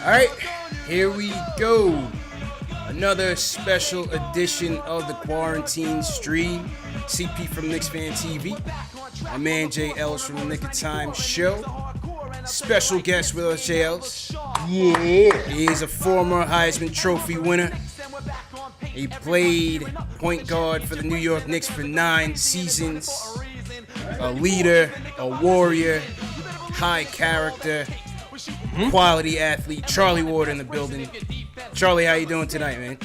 All right, here we go. Another special edition of the Quarantine Stream. CP from Knicks Fan TV. My man Jay Ellis from the Nick of Time Show. Special guest with us, Jay Ellis. Yeah. He is a former Heisman Trophy winner. He played point guard for the New York Knicks for 9 seasons. A leader, a warrior, high character, quality athlete. Charlie Ward in the building. Charlie, how you doing tonight, man?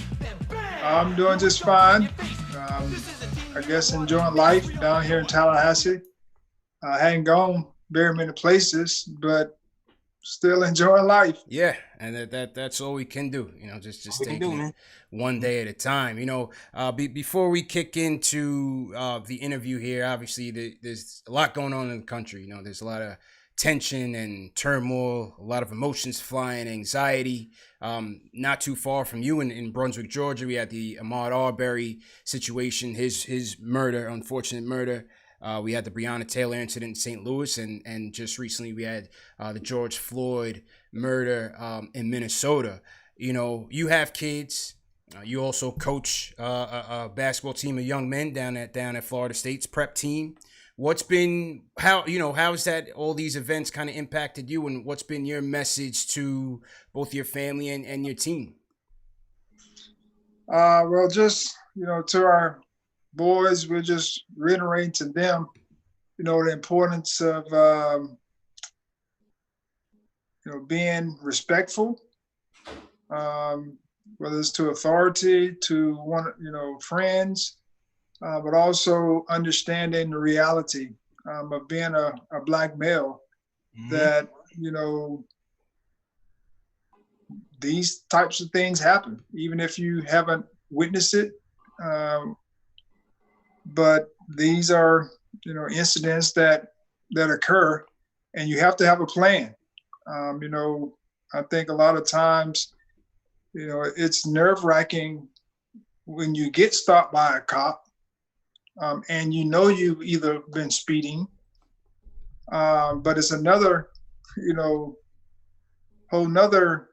I'm doing just fine. I guess enjoying life down here in Tallahassee. I hadn't gone very many places, but still enjoying life. Yeah, and that's all we can do. Just taking it one day at a time. Before we kick into the interview here, obviously there's a lot going on in the country. There's a lot of tension and turmoil, a lot of emotions flying, anxiety. Not too far from you in Brunswick, Georgia, we had the Ahmaud Arbery situation, his murder, unfortunate murder. We had the Breonna Taylor incident in St. Louis, and just recently we had the George Floyd murder in Minnesota. You have kids. You also coach a basketball team of young men down at Florida State's prep team. What's been how has that all these events kind of impacted you, and what's been your message to both your family and your team? Well, just to our boys, we're just reiterating to them, the importance of being respectful, whether it's to authority, to friends. But also understanding the reality of being a Black male, that, these types of things happen, even if you haven't witnessed it. But these are, incidents that occur, and you have to have a plan. I think a lot of times, it's nerve-wracking when you get stopped by a cop, and you've either been speeding, but it's another, whole nother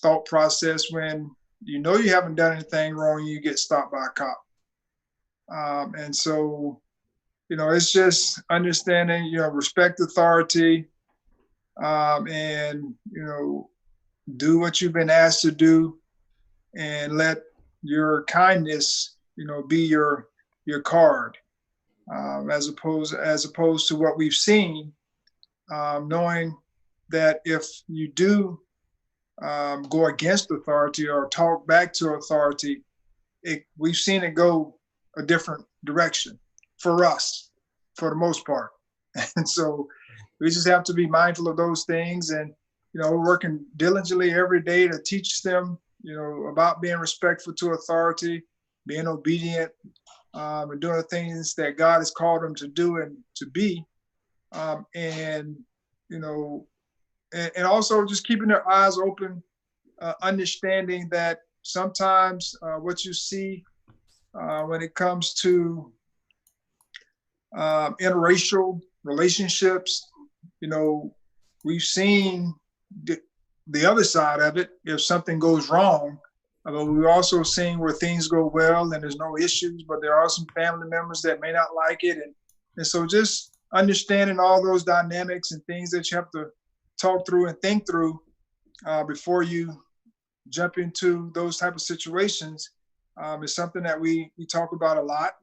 thought process when you haven't done anything wrong and you get stopped by a cop. And so, it's just understanding, respect authority, and, do what you've been asked to do, and let your kindness, be your card, as opposed to what we've seen, knowing that if you do go against authority or talk back to authority, we've seen it go a different direction for us, for the most part. And so we just have to be mindful of those things, and we're working diligently every day to teach them, about being respectful to authority, being obedient, and doing the things that God has called them to do and to be, and also just keeping their eyes open, understanding that sometimes what you see when it comes to interracial relationships, we've seen the other side of it. If something goes wrong, but we've also seen where things go well and there's no issues, but there are some family members that may not like it. And so just understanding all those dynamics and things that you have to talk through and think through before you jump into those type of situations is something that we talk about a lot.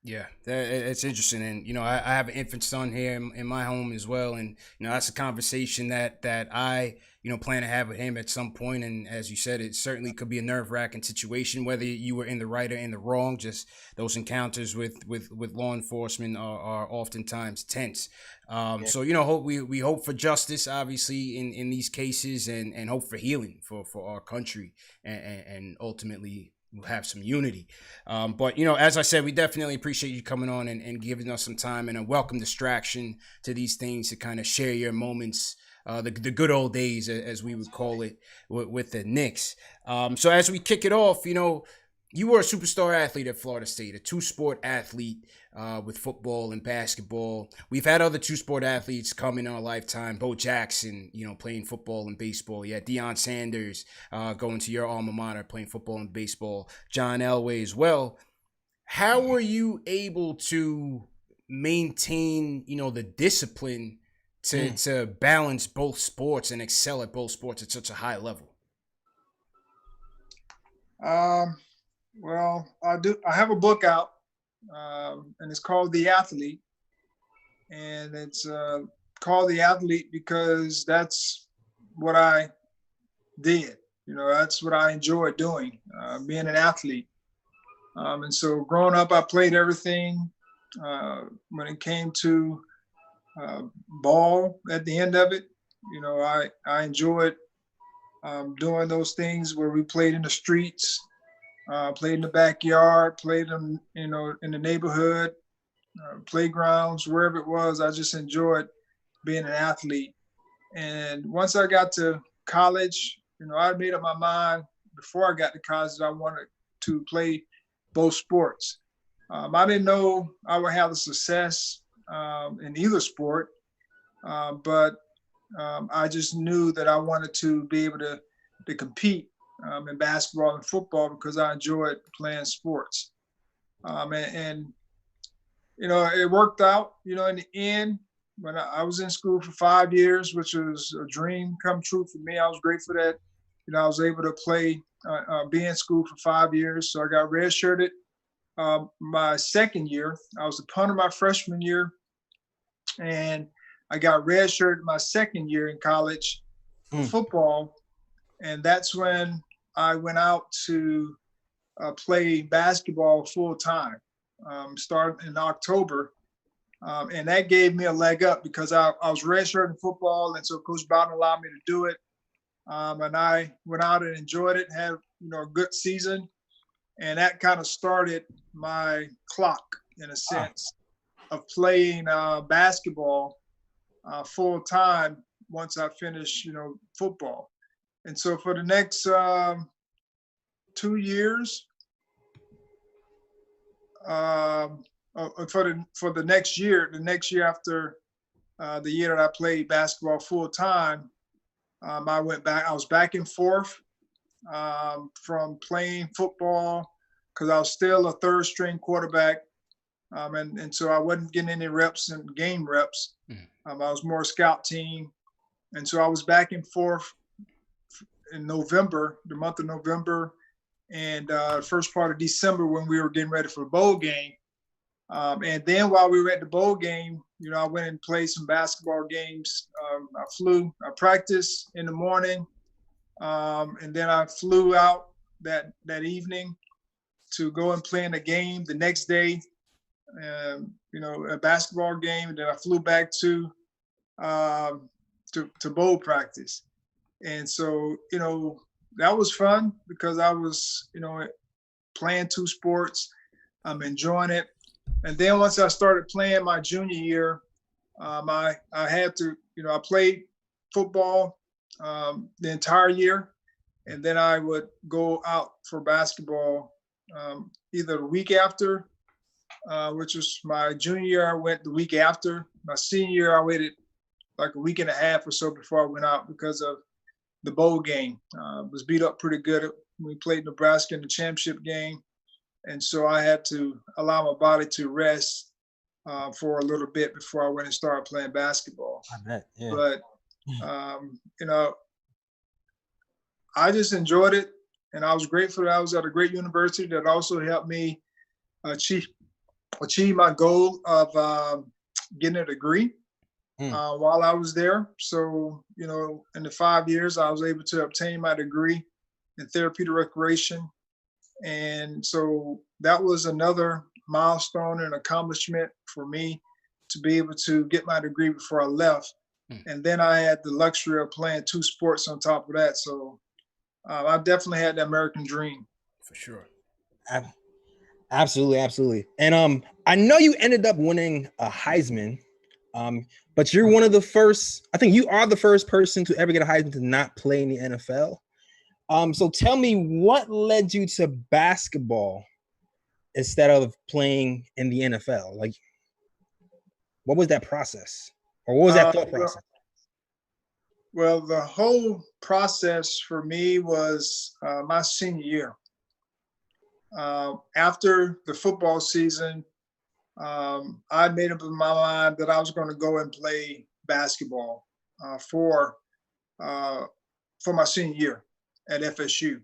Yeah, it's interesting. And, I have an infant son here in my home as well. And, that's a conversation that I, plan to have with him at some point. And as you said, it certainly could be a nerve-wracking situation, whether you were in the right or in the wrong. Just those encounters with law enforcement are oftentimes tense. So, we hope for justice, obviously, in these cases, and hope for healing for our country, and ultimately we'll have some unity. But, as I said, we definitely appreciate you coming on and giving us some time, and a welcome distraction to these things to kind of share your moments, the good old days, as we would call it, with the Knicks. So as we kick it off, You were a superstar athlete at Florida State, a two-sport athlete with football and basketball. We've had other two-sport athletes come in our lifetime. Bo Jackson, playing football and baseball. Yeah, Deion Sanders going to your alma mater, playing football and baseball. John Elway as well. How were you able to maintain, the discipline to balance both sports and excel at both sports at such a high level? Well, I have a book out, and it's called The Athlete, and it's called The Athlete because that's what I did. That's what I enjoyed doing, being an athlete. And so, growing up, I played everything. When it came to ball, at the end of it, I enjoyed doing those things where we played in the streets. Played in the backyard, played in the neighborhood, playgrounds, wherever it was. I just enjoyed being an athlete. And once I got to college, I made up my mind before I got to college that I wanted to play both sports. I didn't know I would have the success in either sport, but I just knew that I wanted to be able to compete in basketball and football because I enjoyed playing sports. And it worked out, in the end, when I was in school for 5 years, which was a dream come true for me. I was grateful that, I was able to be in school for 5 years. So I got redshirted my second year. I was a punter my freshman year, and I got redshirted my second year in college for football. And that's when I went out to play basketball full time, starting in October. And that gave me a leg up because I was redshirting football. And so Coach Bowden allowed me to do it. And I went out and enjoyed it, had a good season. And that kind of started my clock, in a sense, of playing basketball full time once I finished, football. And so for the next 2 years, for the next year after the year that I played basketball full time, I was back and forth from playing football because I was still a third string quarterback. And so I wasn't getting any reps and game reps. I was more scout team. And so I was back and forth in November, the month of November, and first part of December when we were getting ready for the bowl game. And then while we were at the bowl game, I went and played some basketball games. I practiced in the morning, and then I flew out that evening to go and play in a game the next day, a basketball game. And then I flew back to bowl practice. And so, that was fun because I was, playing two sports. I'm enjoying it. And then once I started playing my junior year, I had to, I played football the entire year. And then I would go out for basketball either the week after, which was my junior year. I went the week after. My senior year, I waited like a week and a half or so before I went out because of the bowl game. Was beat up pretty good. We played Nebraska in the championship game. And so I had to allow my body to rest for a little bit before I went and started playing basketball. I bet, yeah. But, I just enjoyed it. And I was grateful that I was at a great university that also helped me achieve my goal of getting a degree while I was there. So, in the 5 years, I was able to obtain my degree in therapeutic recreation. And so that was another milestone and accomplishment for me to be able to get my degree before I left. And then I had the luxury of playing two sports on top of that. So I definitely had the American dream. For sure. Absolutely. And I know you ended up winning a Heisman, but you're one of the first, I think you are the first person to ever get a Heisman to not play in the NFL. So tell me, what led you to basketball instead of playing in the NFL? Like, what was that process, or what was that thought process? Well, the whole process for me was my senior year. After the football season, I made up in my mind that I was going to go and play basketball for my senior year at FSU.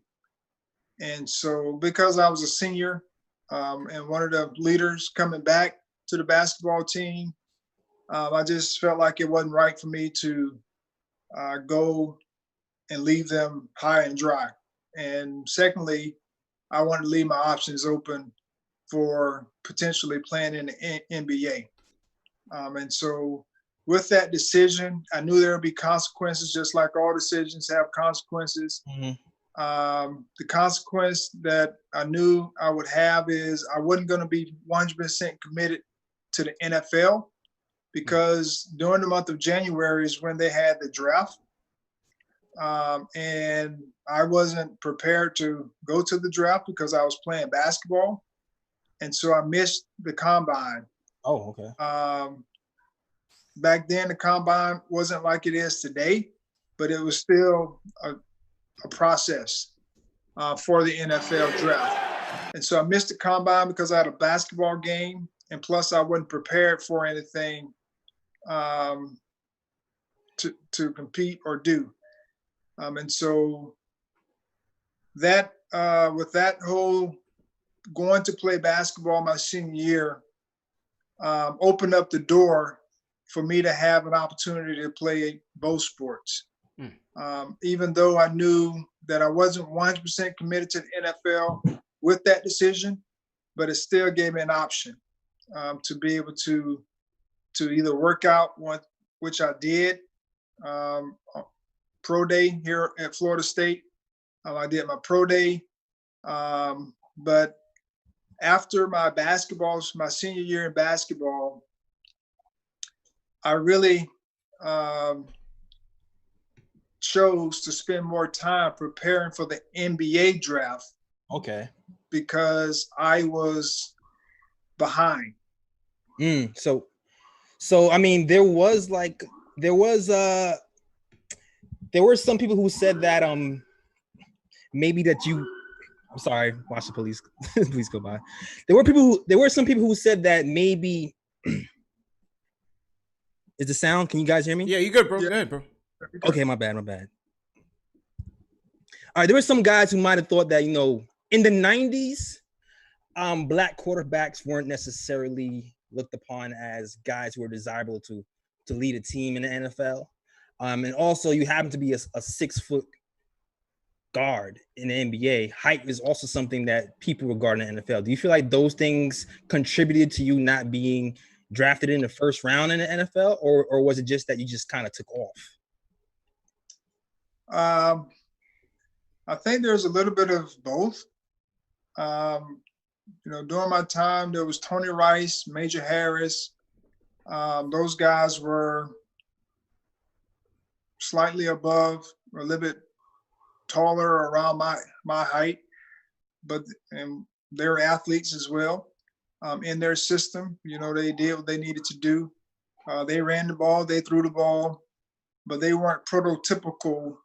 And so, because I was a senior and one of the leaders coming back to the basketball team, I just felt like it wasn't right for me to go and leave them high and dry. And secondly, I wanted to leave my options open for potentially playing in the NBA. And so, with that decision, I knew there would be consequences, just like all decisions have consequences. Mm-hmm. The consequence that I knew I would have is I wasn't going to be 100% committed to the NFL, because during the month of January is when they had the draft. And I wasn't prepared to go to the draft because I was playing basketball. And so I missed the combine. Oh, okay. Back then, the combine wasn't like it is today, but it was still a process for the NFL draft. And so I missed the combine because I had a basketball game, and plus I wasn't prepared for anything to compete or do. And so that with that whole going to play basketball my senior year opened up the door for me to have an opportunity to play both sports. Even though I knew that I wasn't 100% committed to the NFL with that decision, but it still gave me an option to be able to either work out, which I did, pro day here at Florida State. I did my pro day, but after my senior year in basketball, I really chose to spend more time preparing for the NBA draft. Okay. Because I was behind. So I mean, there were some people who said that maybe that you, I'm sorry, watch the police please go by. There were some people who said that maybe is the sound, can you guys hear me? Yeah, you good, bro. Yeah. Go ahead, bro. Okay, my bad. All right, there were some guys who might have thought that, in the 90s, black quarterbacks weren't necessarily looked upon as guys who were desirable to lead a team in the NFL. And also, you happen to be a 6-foot guard in the NBA. Height is also something that people regard in the NFL. Do you feel like those things contributed to you not being drafted in the first round in the NFL, or was it just that you just kind of took off? I think there's a little bit of both. During my time, there was Tony Rice, Major Harris. Those guys were slightly above, or a little bit taller, around my height, and they were athletes as well. In their system, they did what they needed to do. They ran the ball, they threw the ball, but they weren't prototypical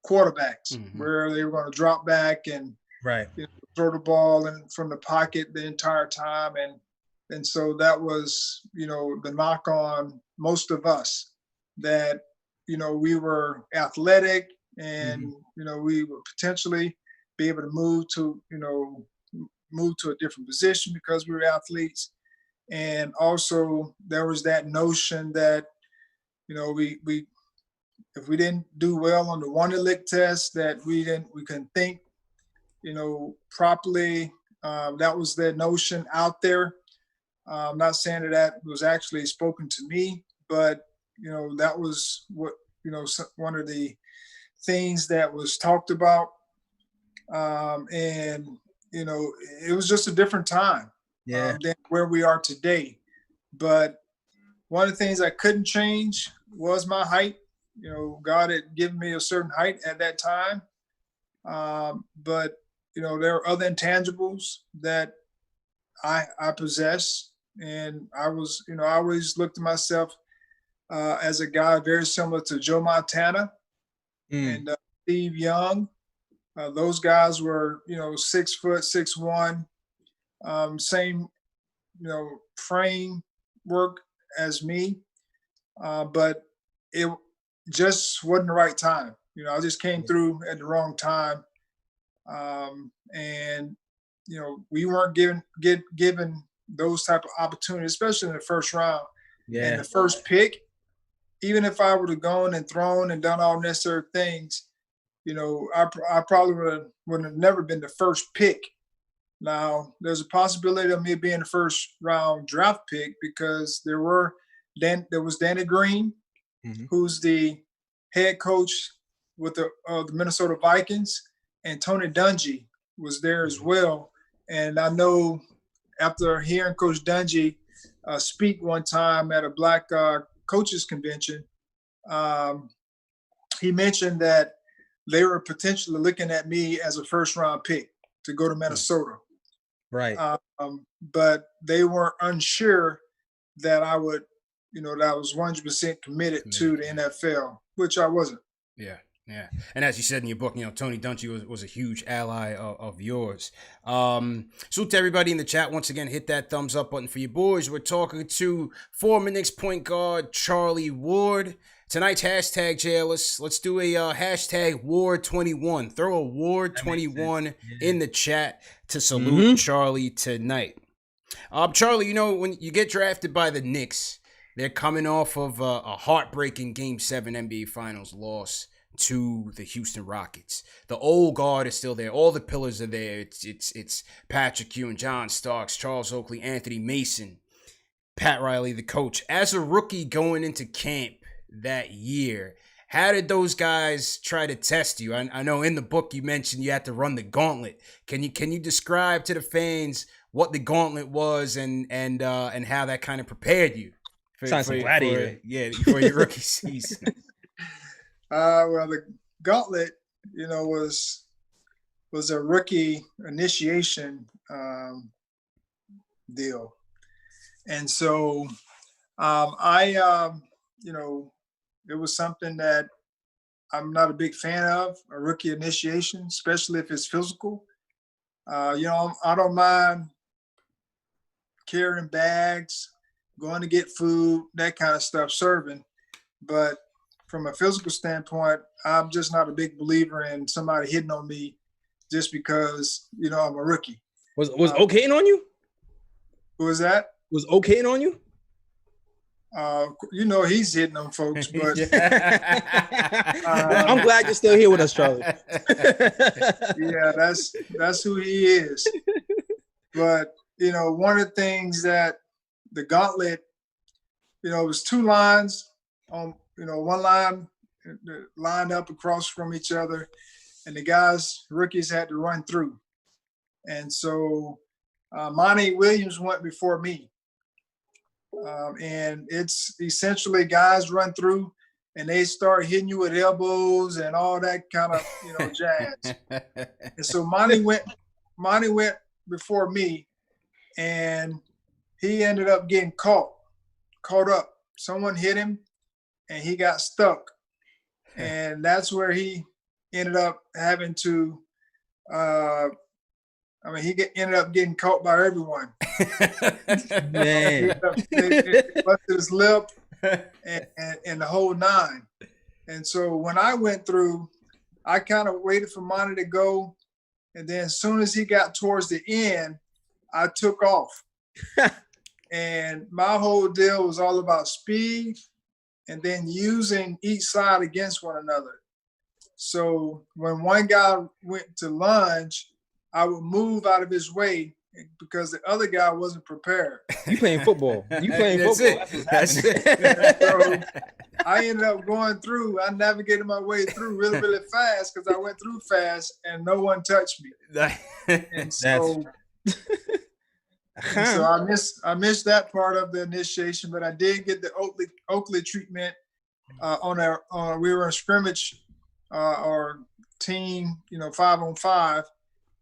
quarterbacks where they were going to drop back and throw the ball in from the pocket the entire time. And so that was, the knock on most of us, that, we were athletic and, we would potentially be able to move to a different position because we were athletes. And also there was that notion that, we if we didn't do well on the Wonderlic test, that we couldn't think, properly. That was the notion out there. I'm not saying that was actually spoken to me, but that was what one of the things that was talked about. And it was just a different time than where we are today. But one of the things I couldn't change was my height. God had given me a certain height at that time. But there are other intangibles that I possess, and I always looked at myself as a guy very similar to Joe Montana and Steve Young. Those guys were 6 foot, 6'1", same framework as me, but it just wasn't the right time. I just came through at the wrong time, and we weren't given those type of opportunities, especially in the first round. And the first pick, even if I would have gone and thrown and done all necessary things, I probably would have never been the first pick. Now, there's a possibility of me being the first round draft pick because there was Danny Green, who's the head coach with the Minnesota Vikings, and Tony Dungy was there as well. And I know after hearing Coach Dungy speak one time at a Black coaches convention, he mentioned that they were potentially looking at me as a first round pick to go to Minnesota. Right. But they were unsure that I would, that I was 100% committed to the NFL, which I wasn't. Yeah. Yeah. And as you said in your book, Tony Dungy was a huge ally of yours. So to everybody in the chat, once again, hit that thumbs up button for your boys. We're talking to former Knicks point guard Charlie Ward. Tonight's hashtag, Jay, let's do a hashtag Ward21. Throw a Ward21 in the chat to salute Charlie tonight. Charlie, when you get drafted by the Knicks, they're coming off of a heartbreaking Game 7 NBA Finals loss to the Houston Rockets. The old guard is still there. All the pillars are there. It's Patrick Ewing, John Starks, Charles Oakley, Anthony Mason, Pat Riley, the coach. As a rookie going into camp that year, how did those guys try to test you? I know in the book you mentioned you had to run the gauntlet. Can you describe to the fans what the gauntlet was and how that kind of prepared you for your rookie season? Well, the gauntlet, was a rookie initiation deal, and so it was something that I'm not a big fan of, a rookie initiation, especially if it's physical. I don't mind carrying bags, going to get food, that kind of stuff, serving, but from a physical standpoint, I'm just not a big believer in somebody hitting on me just because, I'm a rookie. Was okaying on you? Who was that? Was okaying on you? He's hitting on folks, but I'm glad you're still here with us, Charlie. Yeah, that's who he is. But one of the things that the gauntlet, it was 2 lines on. One line lined up across from each other, and the rookies had to run through. And so Monty Williams went before me. And it's essentially guys run through and they start hitting you with elbows and all that kind of, jazz. And so Monty went before me, and he ended up getting caught up. Someone hit him, and he got stuck. And that's where he ended up having to, ended up getting caught by everyone. Man. He busted his lip and the whole 9. And so when I went through, I kind of waited for Monty to go. And then as soon as he got towards the end, I took off. And my whole deal was all about speed and then using each side against one another. So when one guy went to lunge, I would move out of his way because the other guy wasn't prepared. You playing football. That's it. So I ended up going through. I navigated my way through really, really fast because I went through fast and no one touched me. And so, I missed that part of the initiation, but I did get the Oakley treatment we were in scrimmage or team, 5-on-5,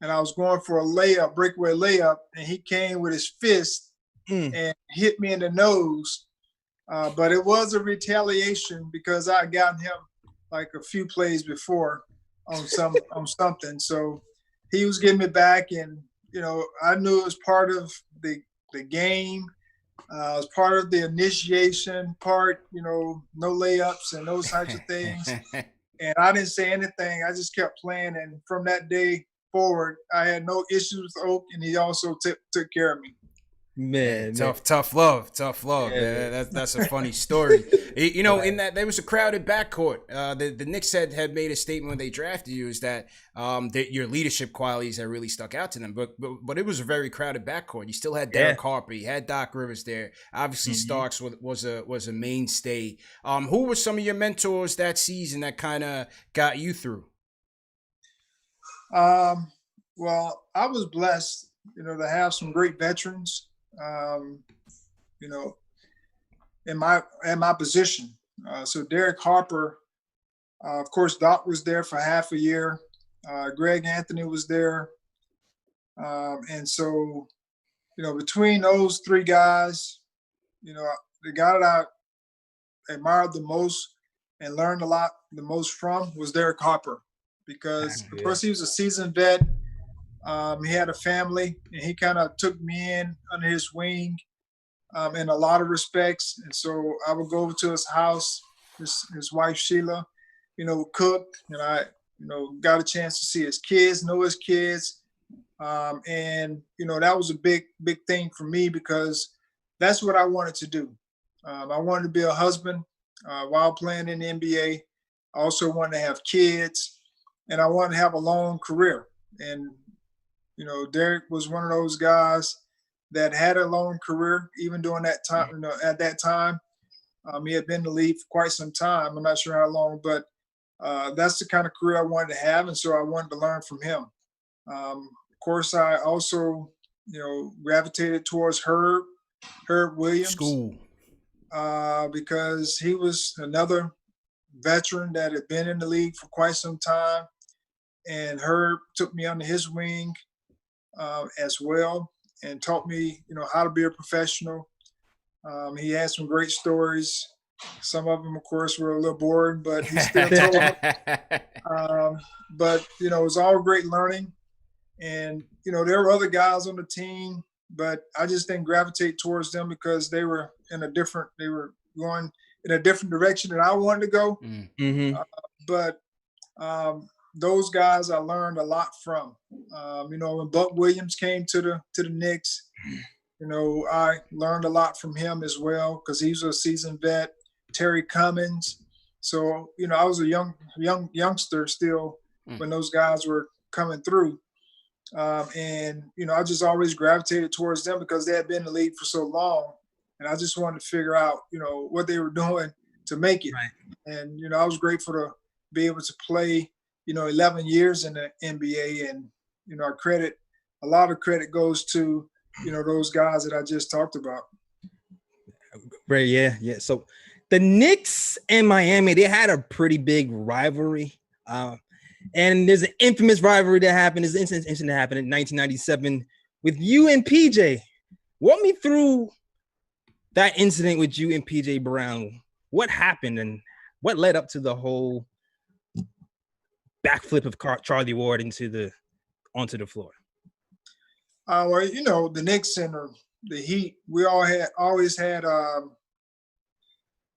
and I was going for a layup, breakaway layup, and he came with his fist and hit me in the nose. But it was a retaliation because I had gotten him like a few plays before on something. So he was getting me back, and I knew it was part of the game. It was part of the initiation part, no layups and those types of things. And I didn't say anything. I just kept playing, and from that day forward, I had no issues with Oak, and he also took care of me. Man, tough love, yeah, man. That's a funny story. In that there was a crowded backcourt. The Knicks had made a statement when they drafted you is that your leadership qualities had really stuck out to them. But it was a very crowded backcourt. You still had Derek Harper, you had Doc Rivers there. Obviously, Starks was a mainstay. Who were some of your mentors that season that kind of got you through? Well, I was blessed, to have some great veterans. In my position. So Derek Harper, of course, Doc was there for half a year. Greg Anthony was there. And so, between those three guys, the guy that I admired the most and learned the most from was Derek Harper, because of course he was a seasoned vet. He had a family, and he kind of took me in under his wing in a lot of respects. And so I would go over to his house, his wife, Sheila, cook, and I, got a chance to see his kids, know his kids. And, that was a big thing for me, because that's what I wanted to do. I wanted to be a husband while playing in the NBA. I also wanted to have kids, and I wanted to have a long career. And Derek was one of those guys that had a long career, even during that time. At that time, he had been in the league for quite some time. I'm not sure how long, but that's the kind of career I wanted to have, and so I wanted to learn from him. Of course, I also, gravitated towards Herb Williams, because he was another veteran that had been in the league for quite some time, and Herb took me under his wing as well, and taught me, how to be a professional. He had some great stories. Some of them, of course, were a little boring, but he still told them. But it was all great learning. And there were other guys on the team, but I just didn't gravitate towards them because they were going in a different direction than I wanted to go. But those guys I learned a lot from. When Buck Williams came to the Knicks, I learned a lot from him as well, because he's a seasoned vet. Terry Cummins. So, I was a youngster still when those guys were coming through. And I just always gravitated towards them because they had been in the league for so long. And I just wanted to figure out, what they were doing to make it. Right. And, I was grateful to be able to play 11 years in the NBA, and a lot of credit goes to those guys that I just talked about. Right, yeah. So the Knicks and Miami, they had a pretty big rivalry, and there's an infamous rivalry that happened. There's an incident that happened in 1997 with you and PJ. Walk me through that incident with you and PJ Brown. What happened, and what led up to the whole backflip of Charlie Ward onto the floor? Well, the Knicks and the Heat, we always had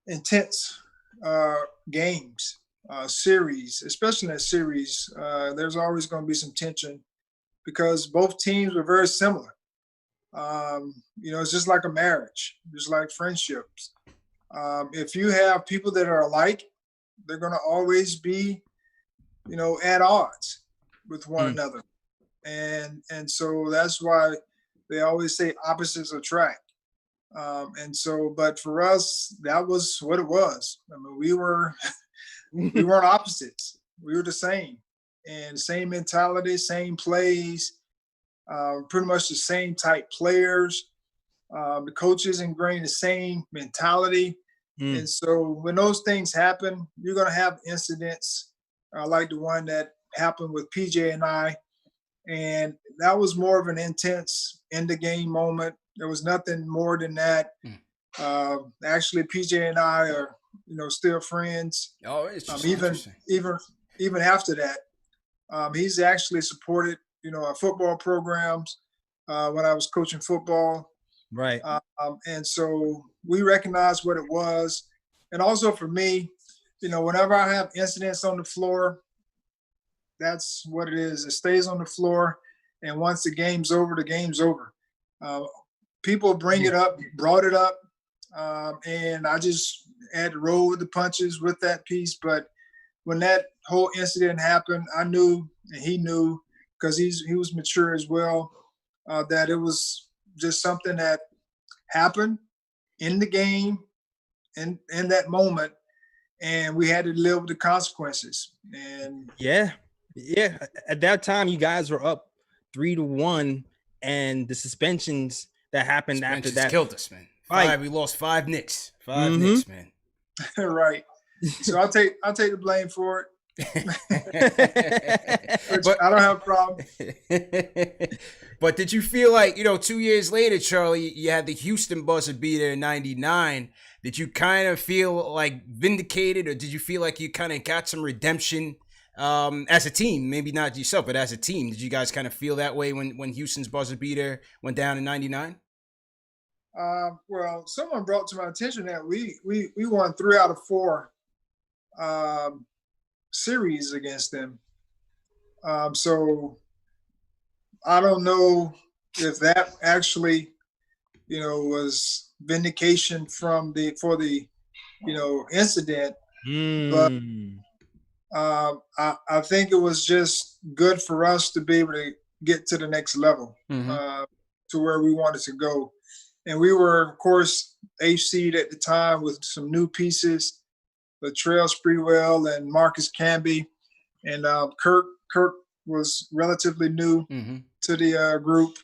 intense games, series, especially in that series. There's always going to be some tension because both teams were very similar. It's just like a marriage, just like friendships. If you have people that are alike, they're going to always be at odds with one another. And so that's why they always say opposites attract. But for us, that was what it was. I mean, we weren't opposites. We were the same, and same mentality, same plays, pretty much the same type players. The coaches ingrained the same mentality. And so when those things happen, you're going to have incidents like the one that happened with PJ and I. And that was more of an intense in the game moment. There was nothing more than that. Actually, PJ and I are, still friends. Oh, it's just even after that. He's actually supported, our football programs when I was coaching football. Right. And so we recognize what it was. And also for me, whenever I have incidents on the floor, that's what it is. It stays on the floor. And once the game's over, the game's over. People brought it up. And I just had to roll with the punches with that piece. But when that whole incident happened, I knew, and he knew, because he was mature as well, that it was just something that happened in the game, in that moment, and we had to live with the consequences. And yeah, at that time, you guys were up 3-1, and the suspensions that happened after that killed us, man. We lost 5 Knicks. 5 Mm-hmm. Knicks, man. Right. So I'll take the blame for it. But I don't have a problem. But did you feel like, 2 years later, Charlie, you had the Houston buzzer beater in '99. Did you kind of feel like vindicated, or did you feel like you kind of got some redemption as a team? Maybe not yourself, but as a team. Did you guys kind of feel that way when Houston's buzzer beater went down in '99? Well, someone brought to my attention that we won 3 out of 4 series against them. So I don't know if that actually, was vindication for the incident. But I think it was just good for us to be able to get to the next level, to where we wanted to go. And we were, of course, HC'd at the time with some new pieces, Latrell Sprewell and Marcus Camby. And Kirk was relatively new to the group.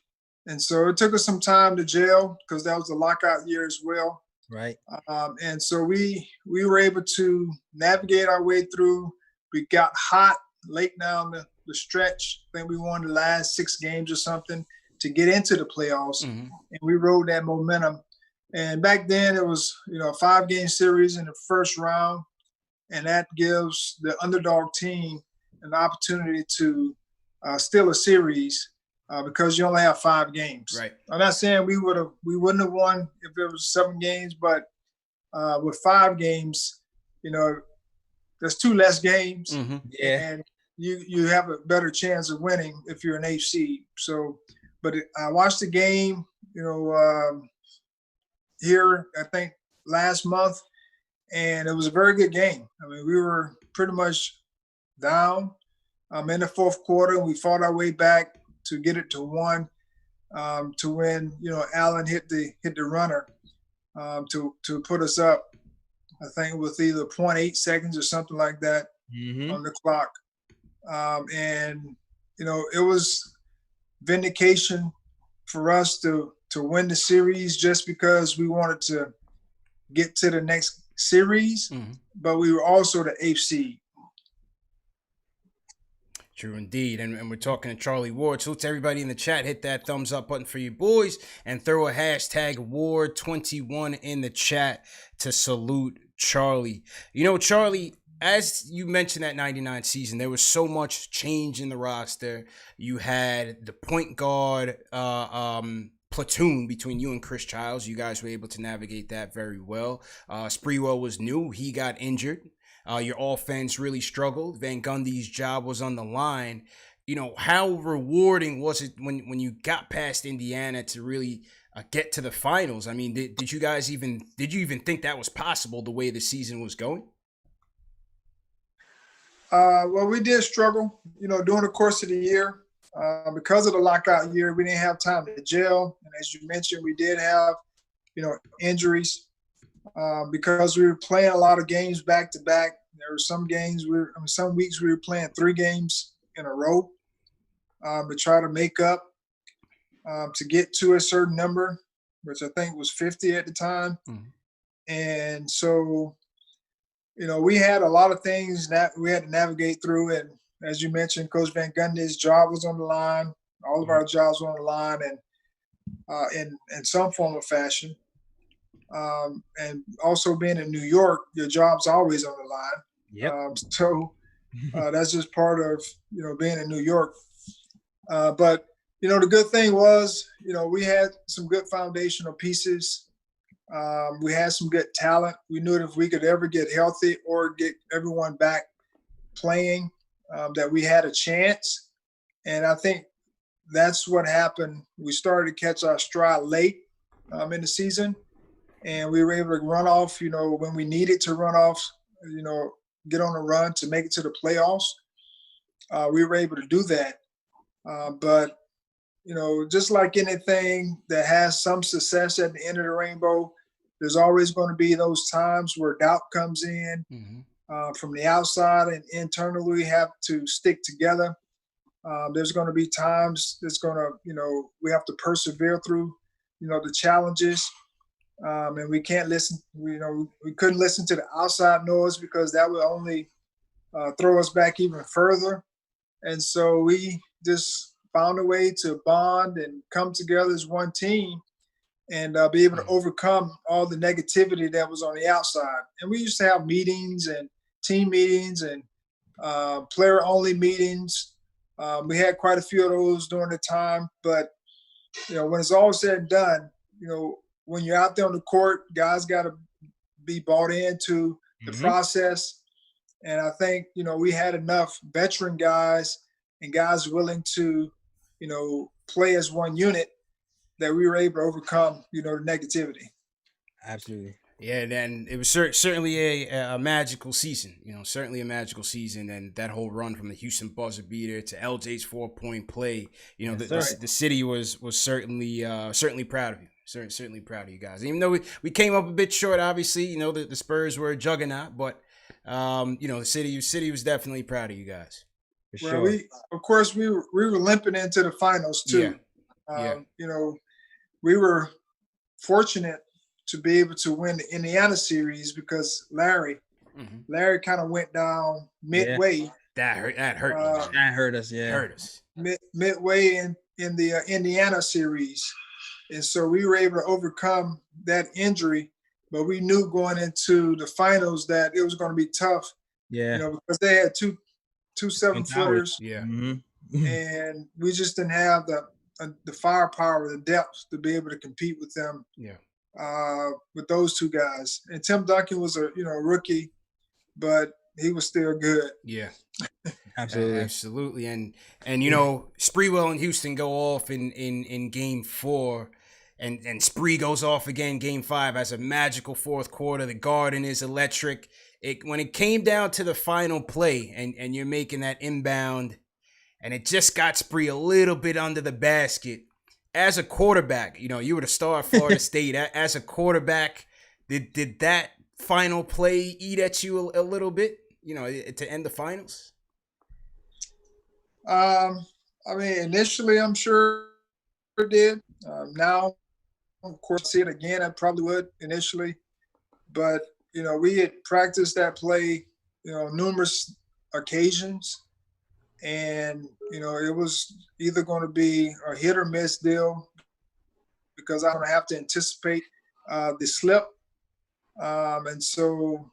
And so it took us some time to gel, because that was a lockout year as well. Right. And so we were able to navigate our way through. We got hot late down the stretch. I think we won the last 6 games or something to get into the playoffs, and we rode that momentum. And back then it was, a 5-game series in the first round, and that gives the underdog team an opportunity to steal a series because you only have 5 games. Right. I'm not saying we wouldn't have won if it was 7 games, but with 5 games, there's 2 less games, and you have a better chance of winning if you're an HC. So. But I watched the game, here, I think, last month, and it was a very good game. I mean, we were pretty much down in the fourth quarter, and we fought our way back to get it to 1 to win. Allen hit the runner to put us up, I think, with either 0.8 seconds or something like that on the clock. And, it was vindication for us to win the series, just because we wanted to get to the next series, but we were also the HC. True indeed. And we're talking to Charlie Ward. So to everybody in the chat, hit that thumbs up button for you boys and throw a hashtag Ward21 in the chat to salute Charlie. Charlie, as you mentioned, that 99 season, there was so much change in the roster. You had the point guard platoon between you and Chris Childs. You guys were able to navigate that very well. Sprewell was new. He got injured. Your offense really struggled. Van Gundy's job was on the line. How rewarding was it when you got past Indiana to really get to the finals? I mean, did you even think that was possible the way the season was going? Well, we did struggle, during the course of the year. Because of the lockout year, we didn't have time to gel. And as you mentioned, we did have, injuries because we were playing a lot of games back to back. There were some weeks we were playing 3 games in a row to try to make up, to get to a certain number, which I think was 50 at the time. And so, we had a lot of things that we had to navigate through, and as you mentioned, Coach Van Gundy's job was on the line. All of our jobs were on the line, and in some form or fashion. And also being in New York, your job's always on the line. Yep. So that's just part of, being in New York. But, the good thing was, we had some good foundational pieces. We had some good talent. We knew that if we could ever get healthy or get everyone back playing, that we had a chance. And I think that's what happened. We started to catch our stride late in the season, and we were able to run off, when we needed to run off, get on a run to make it to the playoffs. We were able to do that. But, just like anything that has some success at the end of the rainbow, there's always going to be those times where doubt comes in from the outside, and internally we have to stick together. There's going to be times that's going to, we have to persevere through, the challenges. And we can't listen, we couldn't listen to the outside noise because that would only throw us back even further. And so we just found a way to bond and come together as one team and be able to overcome all the negativity that was on the outside. And we used to have meetings and team meetings and player-only meetings. We had quite a few of those during the time. But, when it's all said and done, when you're out there on the court, guys got to be bought into the process. And I think, we had enough veteran guys and guys willing to, play as one unit that we were able to overcome, the negativity. Absolutely. Yeah, and it was certainly a magical season, certainly a magical season. And that whole run from the Houston buzzer beater to LJ's 4-point play, the city was certainly proud of you. Certainly proud of you guys. Even though we came up a bit short, obviously, the Spurs were a juggernaut, but the city was definitely proud of you guys. For well, sure. we were limping into the finals too. Yeah. We were fortunate to be able to win the Indiana series because Larry kind of went down midway. Yeah. That hurt. That hurt us. Yeah, hurt us. Midway in the Indiana series. And so we were able to overcome that injury, but we knew going into the finals that it was going to be tough. Yeah. Because they had two 7-footers. Yeah. And we just didn't have the firepower, the depth to be able to compete with them. Yeah. With those two guys. And Tim Duncan was a rookie, but he was still good. Yeah. Absolutely. And Spreewell and Houston go off in game 4. And Spree goes off again, game 5, has a magical fourth quarter. The Garden is electric. When it came down to the final play and you're making that inbound and it just got Spree a little bit under the basket, as a quarterback, you were the star of Florida State. As a quarterback, did that final play eat at you a little bit, to end the finals? Initially, I'm sure it did. Now, of course, see it again, I probably would initially. But, we had practiced that play, numerous occasions. And, it was either going to be a hit or miss deal because I'm going to have to anticipate the slip. And so,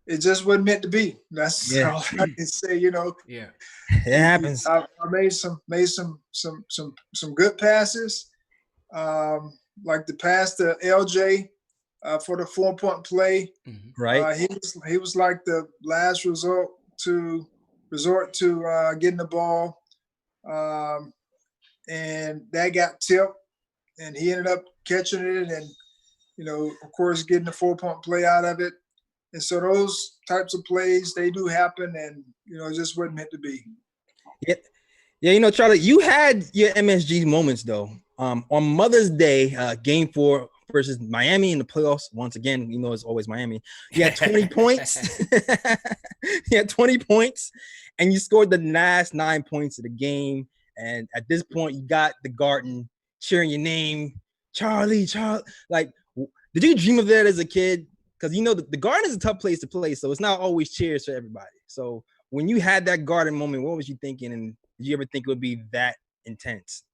it just wasn't meant to be. That's all I can say, Yeah. It happens. I made some good passes, like the pass to LJ for the 4-point play. Right. He was like the last resort to getting the ball, and that got tipped, and he ended up catching it, and of course, getting the 4-point play out of it. And so those types of plays, they do happen, and it just wasn't meant to be. Yeah, Charlie, you had your MSG moments though. On Mother's Day, game 4 versus Miami in the playoffs. Once again, it's always Miami. You had 20 points. You had 20 points, and you scored the last 9 points of the game. And at this point, you got the Garden cheering your name, Charlie. Like, did you dream of that as a kid? Because the Garden is a tough place to play, so it's not always cheers for everybody. So when you had that Garden moment, what was you thinking? And did you ever think it would be that intense?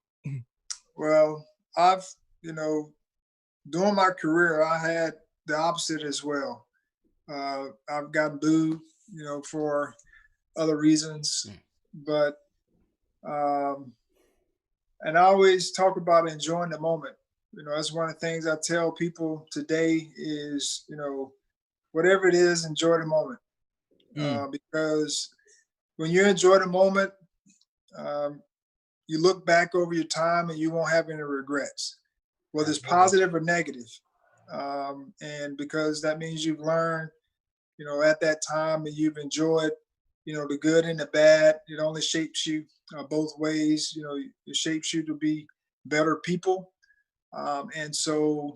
Well, I've, during my career, I had the opposite as well. I've gotten booed, for other reasons, but and I always talk about enjoying the moment. That's one of the things I tell people today is, whatever it is, enjoy the moment. Because when you enjoy the moment, you look back over your time and you won't have any regrets, whether it's positive or negative. And because that means you've learned, at that time, and you've enjoyed, the good and the bad. It only shapes you both ways. It shapes you to be better people. And so,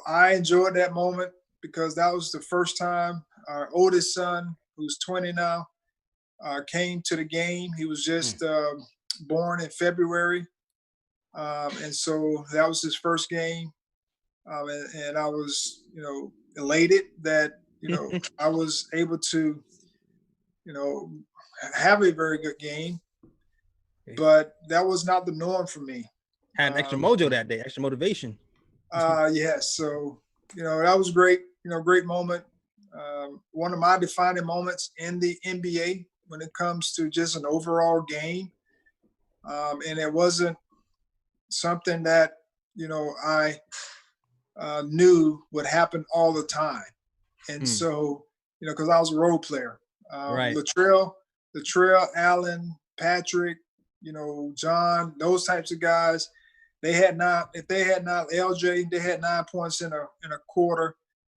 I enjoyed that moment because that was the first time our oldest son, who's 20 now, came to the game. He was just born in February. And so that was his first game. And I was, elated that, I was able to, have a very good game. But that was not the norm for me. Had extra mojo that day, extra motivation. Yes. So, that was great, great moment. One of my defining moments in the NBA when it comes to just an overall game. And it wasn't something that, I knew would happen all the time. And so, because I was a role player, right. Latrell, Allen, Patrick, John, those types of guys, if they had not LJ, they had 9 points in a quarter,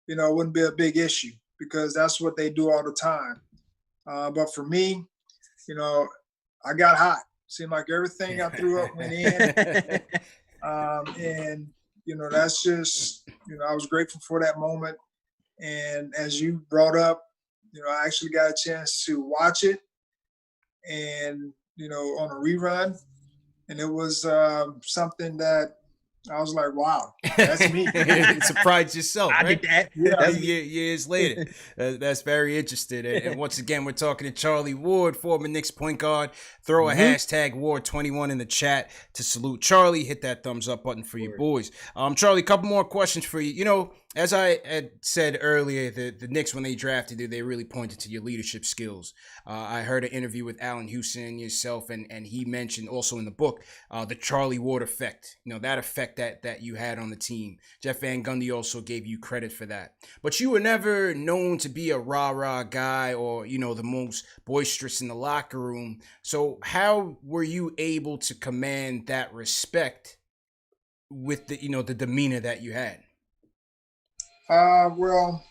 it wouldn't be a big issue because that's what they do all the time. But for me, I got hot. Seemed like everything I threw up went in. And, that's just, I was grateful for that moment. And as you brought up, I actually got a chance to watch it and, on a rerun. And it was something that I was like, wow, that's me. Surprised yourself, right? I did that. Yeah. Years later. That's very interesting. And once again, we're talking to Charlie Ward, former Knicks point guard. Throw a hashtag Ward21 in the chat to salute Charlie. Hit that thumbs up button for you boys. Charlie, a couple more questions for you. As I had said earlier, the Knicks, when they drafted you, they really pointed to your leadership skills. I heard an interview with Allen Houston, yourself, and he mentioned also in the book the Charlie Ward effect. That effect that you had on the team. Jeff Van Gundy also gave you credit for that. But you were never known to be a rah-rah guy or, the most boisterous in the locker room. So how were you able to command that respect with the demeanor that you had? Well,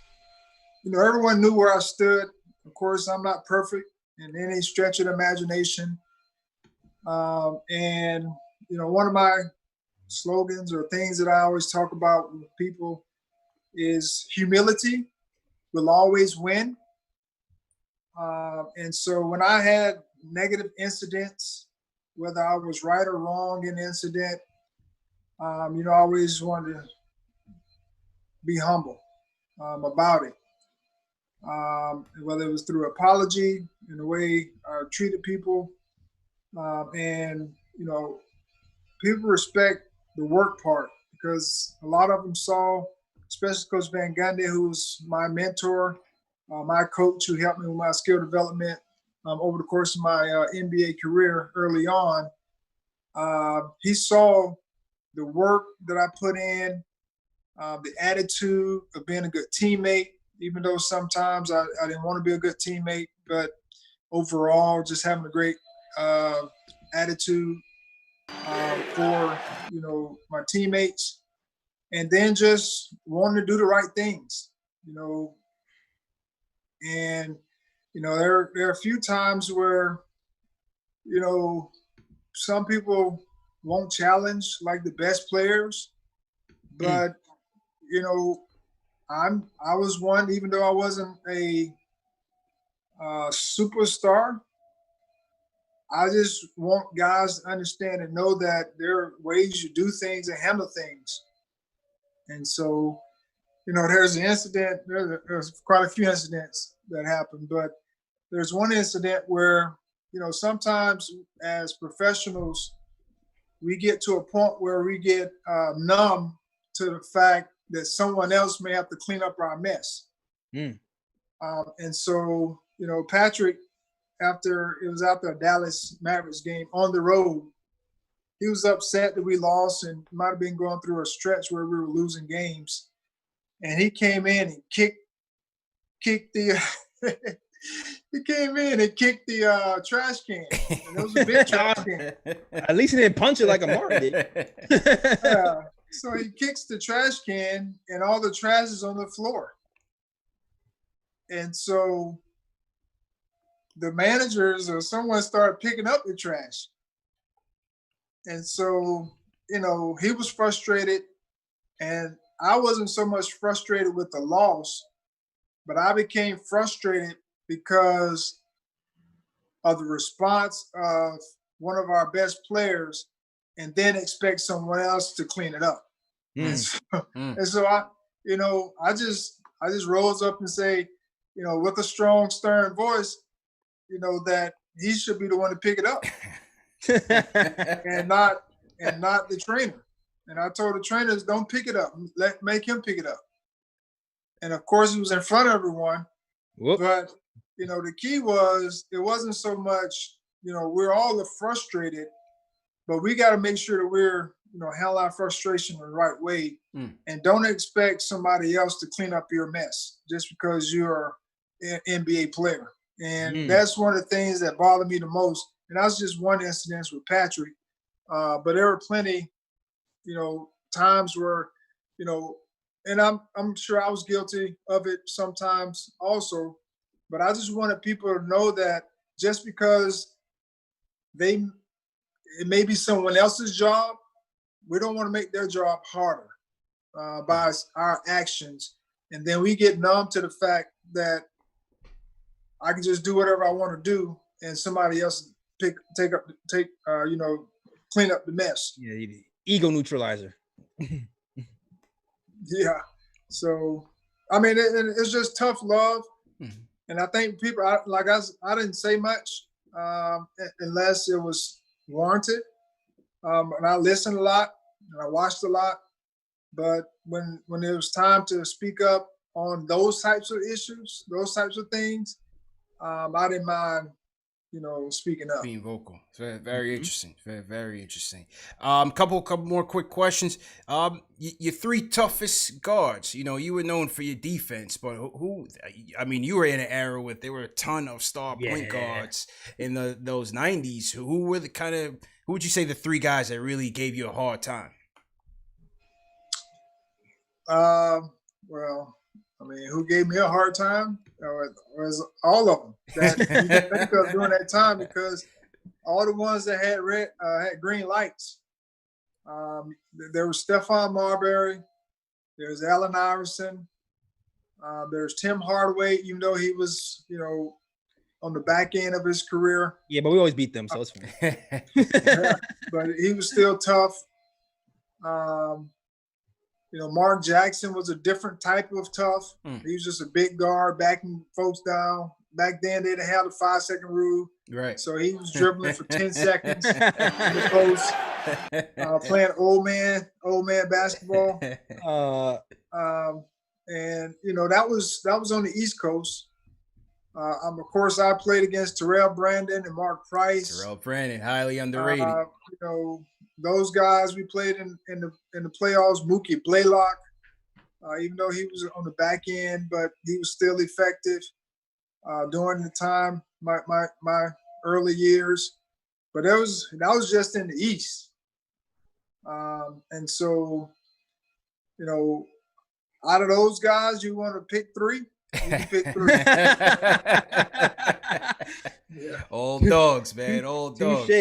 everyone knew where I stood. Of course, I'm not perfect in any stretch of the imagination. And, one of my slogans or things that I always talk about with people is humility will always win. And so when I had negative incidents, whether I was right or wrong in the incident, I always wanted to be humble about it. Whether it was through apology in the way I treated people. And, people respect the work part because a lot of them saw, especially Coach Van Gundy, who's my mentor, my coach who helped me with my skill development over the course of my NBA career early on. He saw the work that I put in, the attitude of being a good teammate, even though sometimes I didn't want to be a good teammate, but overall just having a great attitude for, my teammates, and then just wanting to do the right things, and, there are a few times where, some people won't challenge like the best players, but, I was one, even though I wasn't a superstar. I just want guys to understand and know that there are ways you do things and handle things. And so, there's an incident, there's quite a few incidents that happened, but there's one incident where, sometimes as professionals, we get to a point where we get numb to the fact that someone else may have to clean up our mess. Mm. And so, Patrick, after a Dallas Mavericks game on the road, he was upset that we lost and might have been going through a stretch where we were losing games. And he came in and kicked the he came in and kicked the trash can. And it was a big trash can. At least he didn't punch it like a Martin did. So he kicks the trash can and all the trash is on the floor. And so the managers or someone started picking up the trash. And so, he was frustrated, and I wasn't so much frustrated with the loss, but I became frustrated because of the response of one of our best players and then expect someone else to clean it up. And so I just rose up and say, with a strong, stern voice, that he should be the one to pick it up. and not the trainer. And I told the trainers, don't pick it up. Make him pick it up. And of course, he was in front of everyone. Whoop. But the key was it wasn't so much. We're all frustrated, but we got to make sure that we're handle our frustration the right way, and don't expect somebody else to clean up your mess just because you're an NBA player. And that's one of the things that bothered me the most. And that was just one incident with Patrick. But there were plenty, times where, and I'm sure I was guilty of it sometimes also. But I just wanted people to know that just because it may be someone else's job, we don't want to make their job harder by our actions. And then we get numb to the fact that I can just do whatever I want to do, and somebody else clean up the mess. Yeah, ego neutralizer. Yeah. So, I mean, it's just tough love. And I think people, I didn't say much unless it was warranted. And I listened a lot and I watched a lot. But when it was time to speak up on those types of issues, those types of things, I didn't mind, speaking up. Being vocal. It's very, very interesting. Very, very interesting. Couple more quick questions. Your three toughest guards. You were known for your defense, but who? I mean, you were in an era where there were a ton of star point guards in those '90s. Who were who would you say the three guys that really gave you a hard time? Well, I mean, who gave me a hard time? Was all of them that you can think of during that time, because all the ones that had had green lights. There was Stephon Marbury. There's Allen Iverson. There's Tim Hardaway, even though he was, on the back end of his career. Yeah, but we always beat them, so it's fine. But he was still tough. Mark Jackson was a different type of tough. He was just a big guard, backing folks down. Back then, they didn't have the 5-second rule. Right. So he was dribbling for 10 seconds in the post, playing old man basketball. And that was on the East Coast. Of course, I played against Terrell Brandon and Mark Price. Terrell Brandon, highly underrated. Those guys we played in the playoffs. Mookie Blaylock, even though he was on the back end, but he was still effective during the time my early years. But that was just in the East, and so out of those guys, you want to pick three. You can pick three. Yeah. Old dogs, man. Old dogs.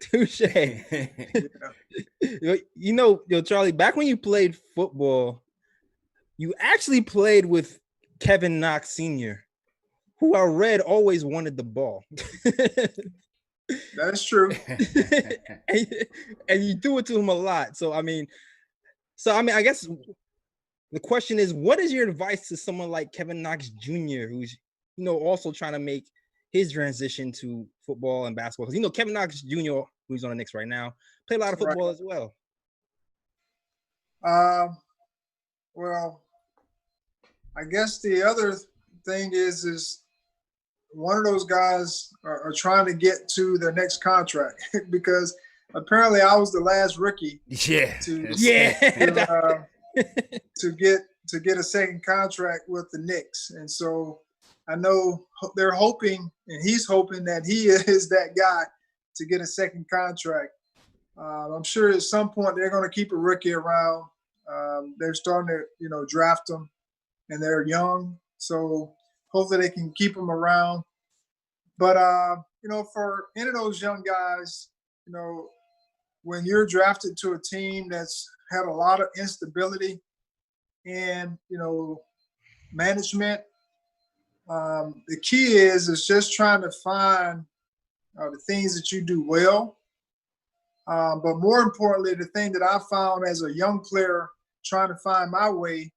Touche. Charlie, back when you played football, you actually played with Kevin Knox Sr., who I read always wanted the ball. That's true. and you threw it to him a lot. So I guess the question is, what is your advice to someone like Kevin Knox Jr., who's also trying to make his transition to football and basketball? Because, you know, Kevin Knox Jr., who's on the Knicks right now, played a lot of football as well. Well, I guess the other thing is one of those guys are trying to get to their next contract because apparently I was the last rookie to get a second contract with the Knicks. And so I know they're hoping, and he's hoping that he is that guy to get a second contract. I'm sure at some point they're going to keep a rookie around. They're starting to, you know, draft them, and they're young. So hopefully they can keep them around. But, you know, for any of those young guys, you know, when you're drafted to a team that's had a lot of instability and, you know, management, the key is just trying to find the things that you do well. But more importantly, the thing that I found as a young player trying to find my way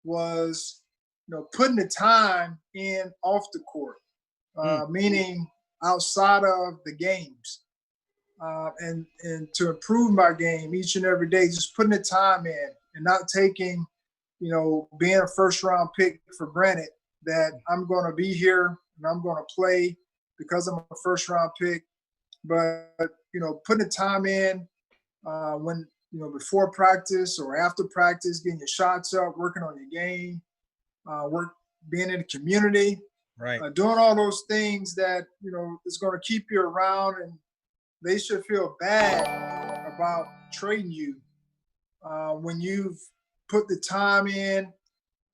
was, you know, putting the time in off the court, meaning outside of the games. And to improve my game each and every day, just putting the time in and not taking, you know, being a first round pick for granted that I'm going to be here and I'm going to play because I'm a first round pick. But, you know, putting the time in when, you know, before practice or after practice, getting your shots up, working on your game, being in the community, doing all those things that, you know, is going to keep you around, and they should feel bad about trading you when you've put the time in,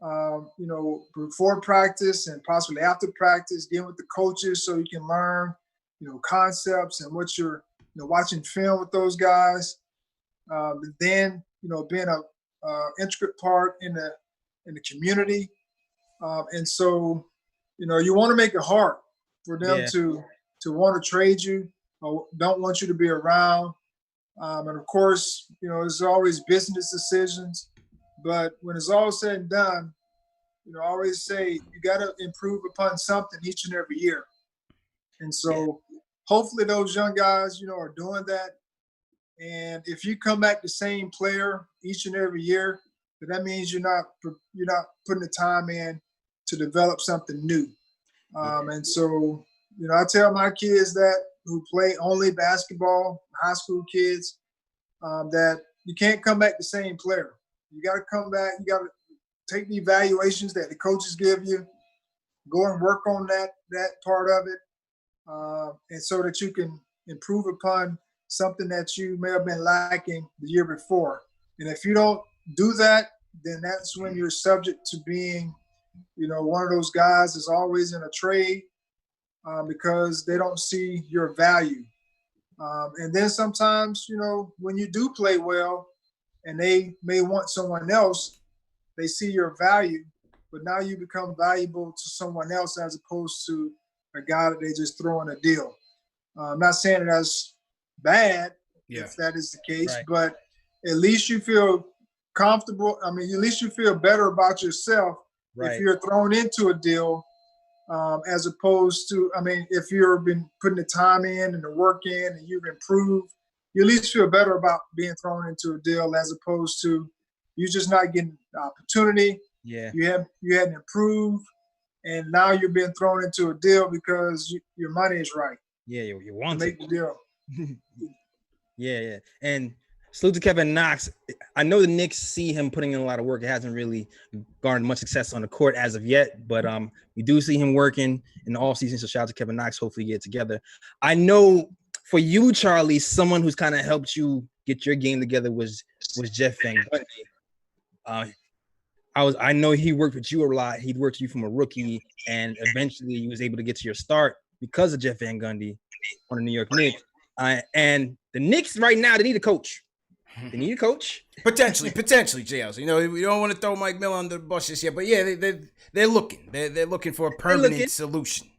you know, before practice and possibly after practice, getting with the coaches so you can learn, you know, concepts and what you're, you know, watching film with those guys. Then, you know, being a intricate part in the community. And so, you know, you want to make it hard for them to want to trade you or don't want you to be around. And of course, you know, there's always business decisions, but when it's all said and done, you know, I always say you got to improve upon something each and every year. And so hopefully those young guys, you know, are doing that. And if you come back the same player each and every year, then that means you're not putting the time in to develop something new. And so, you know, I tell my kids that who play only basketball, high school kids, that you can't come back the same player. You got to come back. You got to take the evaluations that the coaches give you, go and work on that part of it, and so that you can improve upon something that you may have been lacking the year before. And if you don't do that, then that's when you're subject to being, you know, one of those guys that's always in a trade because they don't see your value. And then sometimes, you know, when you do play well and they may want someone else, they see your value, but now you become valuable to someone else as opposed to a guy that they just throw in a deal. I'm not saying that's bad if that is the case, but at least you feel comfortable. I mean, at least you feel better about yourself if you're thrown into a deal as opposed to, I mean, if you've been putting the time in and the work in and you've improved, you at least feel better about being thrown into a deal as opposed to you just not getting the opportunity. You hadn't improved, and now you're being thrown into a deal because your money is right. You want to make the deal. And salute to Kevin Knox. I know the Knicks see him putting in a lot of work. It hasn't really garnered much success on the court as of yet, but we do see him working in the offseason. So shout out to Kevin Knox. Hopefully get it together. I know for you, Charlie, someone who's kind of helped you get your game together was Jeff Van Gundy. I know he worked with you a lot. He worked with you from a rookie, and eventually you was able to get to your start because of Jeff Van Gundy on the New York Knicks. And the Knicks right now, they need a coach. They need a coach. Potentially, JLs. You know, we don't want to throw Mike Miller under the bus just yet, but yeah, they're looking. They're looking for a permanent solution.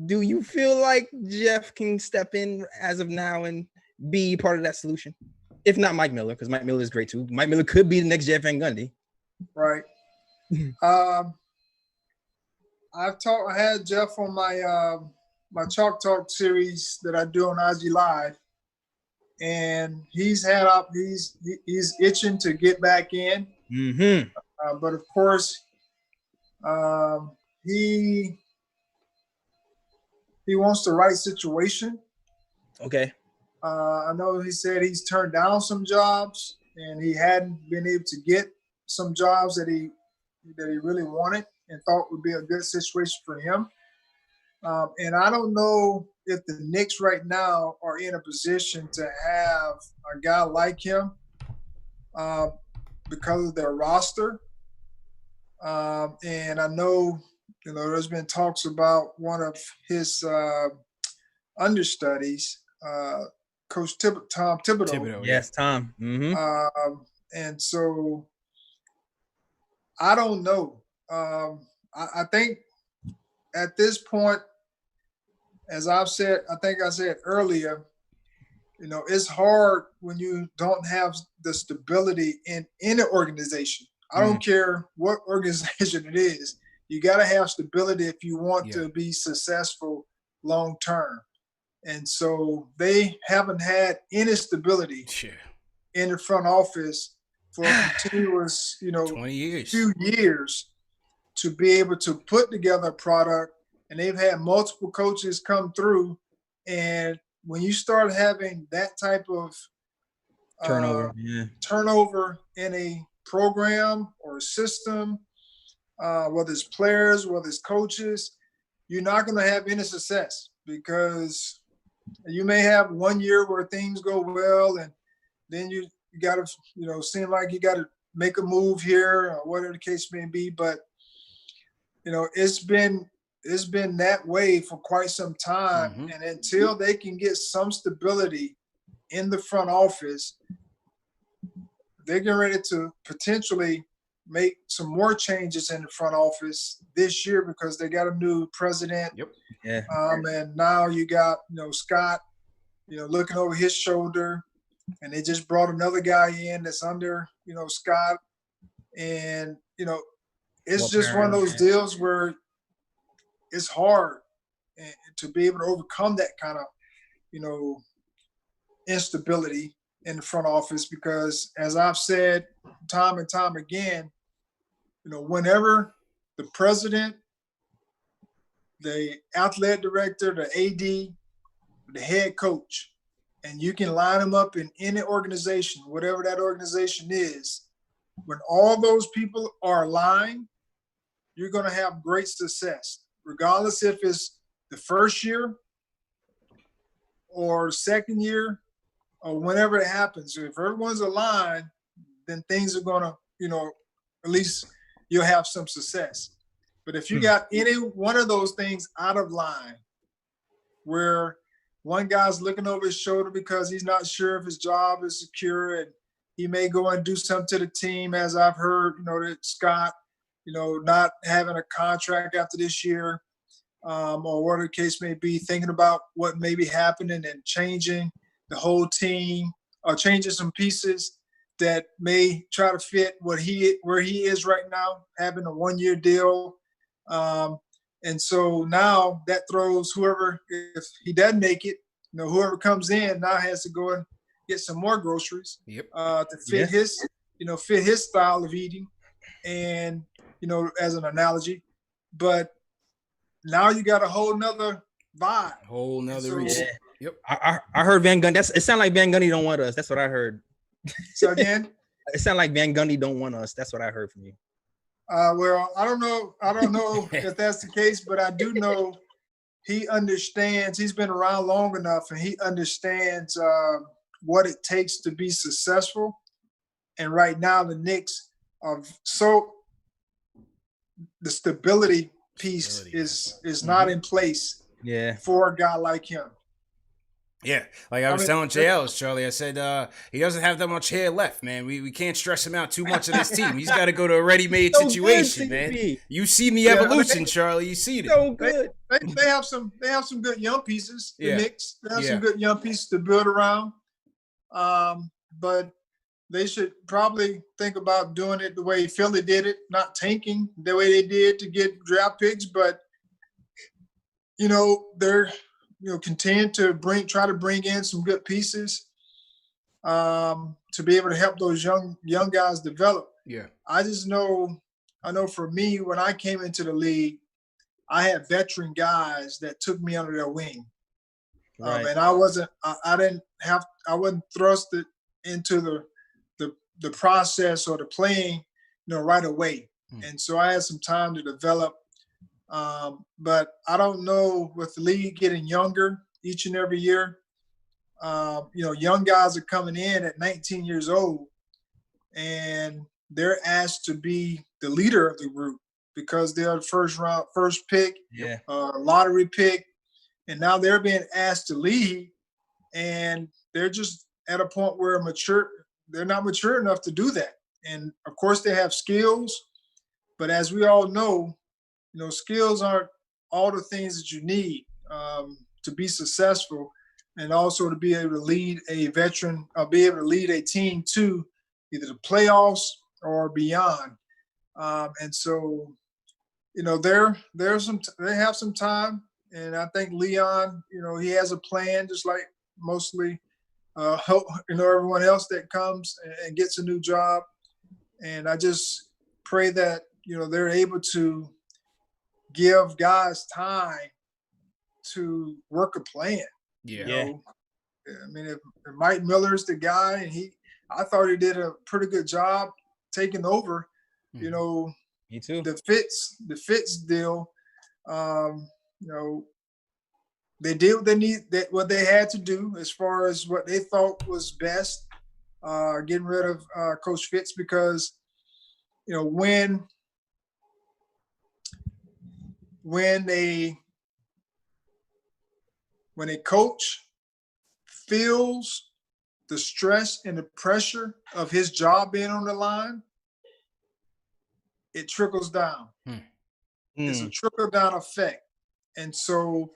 Do you feel like Jeff can step in as of now and be part of that solution? If not Mike Miller, because Mike Miller is great too. Mike Miller could be the next Jeff Van Gundy. Right. I had Jeff on my Chalk Talk series that I do on IG Live, and he's itching to get back in. Mm-hmm. But of course, he wants the right situation. Okay. I know he said he's turned down some jobs, and he hadn't been able to get some jobs that he really wanted and thought would be a good situation for him. And I don't know if the Knicks right now are in a position to have a guy like him because of their roster. And I know, there's been talks about one of his understudies, Coach Tom Thibodeau. Yes, Tom. Mm-hmm. And so I don't know. I think at this point, as I said earlier, it's hard when you don't have the stability in any organization. I don't care what organization it is. You got to have stability if you want to be successful long term. And so they haven't had any stability in the front office for a continuous, 20 years. few years to be able to put together a product. And they've had multiple coaches come through. And when you start having that type of turnover in a program or a system, whether it's players, whether it's coaches, you're not going to have any success, because you may have 1 year where things go well, and then you got to, seem like you got to make a move here or whatever the case may be. But, it's been that way for quite some time. Mm-hmm. And until they can get some stability in the front office, they're getting ready to potentially make some more changes in the front office this year, because they got a new president. Yep. Yeah. And now you got, Scott, looking over his shoulder, and they just brought another guy in that's under, Scott. And, it's just one of those deals where it's hard to be able to overcome that kind of, instability in the front office, because, as I've said time and time again, whenever the president, the athletic director, the AD, the head coach, and you can line them up in any organization, whatever that organization is, when all those people are aligned, you're going to have great success, regardless if it's the first year or second year or whenever it happens. If everyone's aligned, then things are going to, at least you'll have some success. But if you got any one of those things out of line, where one guy's looking over his shoulder because he's not sure if his job is secure, and he may go and do something to the team, as I've heard, that Scott, not having a contract after this year, or whatever the case may be, thinking about what may be happening and changing the whole team, or changing some pieces that may try to fit where he is right now, having a 1-year deal. And so now that throws whoever, if he doesn't make it, whoever comes in now has to go and get some more groceries to fit his, fit his style of eating, and, as an analogy. But now you got a whole nother vibe. Whole nother reason. Yep. I heard Van Gundy. It sounded like Van Gundy don't want us. That's what I heard. So again? It sounded like Van Gundy don't want us. That's what I heard from you. Well, I don't know if that's the case, but I do know he understands. He's been around long enough, and he understands what it takes to be successful. And right now, the Knicks are the stability piece is not in place. For a guy like him. Yeah, like I was telling JL, Charlie, I said he doesn't have that much hair left, man. We can't stress him out too much on this team. He's got to go to a ready-made situation, man. You see the evolution, Charlie. You see it. So good. They have some good young pieces. The Knicks, they have some good young pieces to build around. But they should probably think about doing it the way Philly did it, not tanking the way they did to get draft picks, but they're continue to try to bring in some good pieces to be able to help those young guys develop. Yeah. I know for me, when I came into the league, I had veteran guys that took me under their wing. Right. And I wasn't thrusted into the process or the playing, right away. And so I had some time to develop. But I don't know, with the league getting younger each and every year, young guys are coming in at 19 years old, and they're asked to be the leader of the group because they're the first pick, lottery pick, and now they're being asked to lead, and they're just at a point where they're not mature enough to do that. And of course they have skills, but as we all know, skills aren't all the things that you need to be successful, and also to be able to lead a veteran, be able to lead a team to either the playoffs or beyond. And so, they have some time, and I think Leon, he has a plan, just like mostly, everyone else that comes and gets a new job. And I just pray that they're able to give guys time to work a plan. Yeah. I mean, if Mike Miller's the guy, and I thought he did a pretty good job taking over. Me too. The Fitz deal. They did what they had to do as far as what they thought was best. Getting rid of Coach Fitz, because when a coach feels the stress and the pressure of his job being on the line, it trickles down. It's a trickle down effect. And so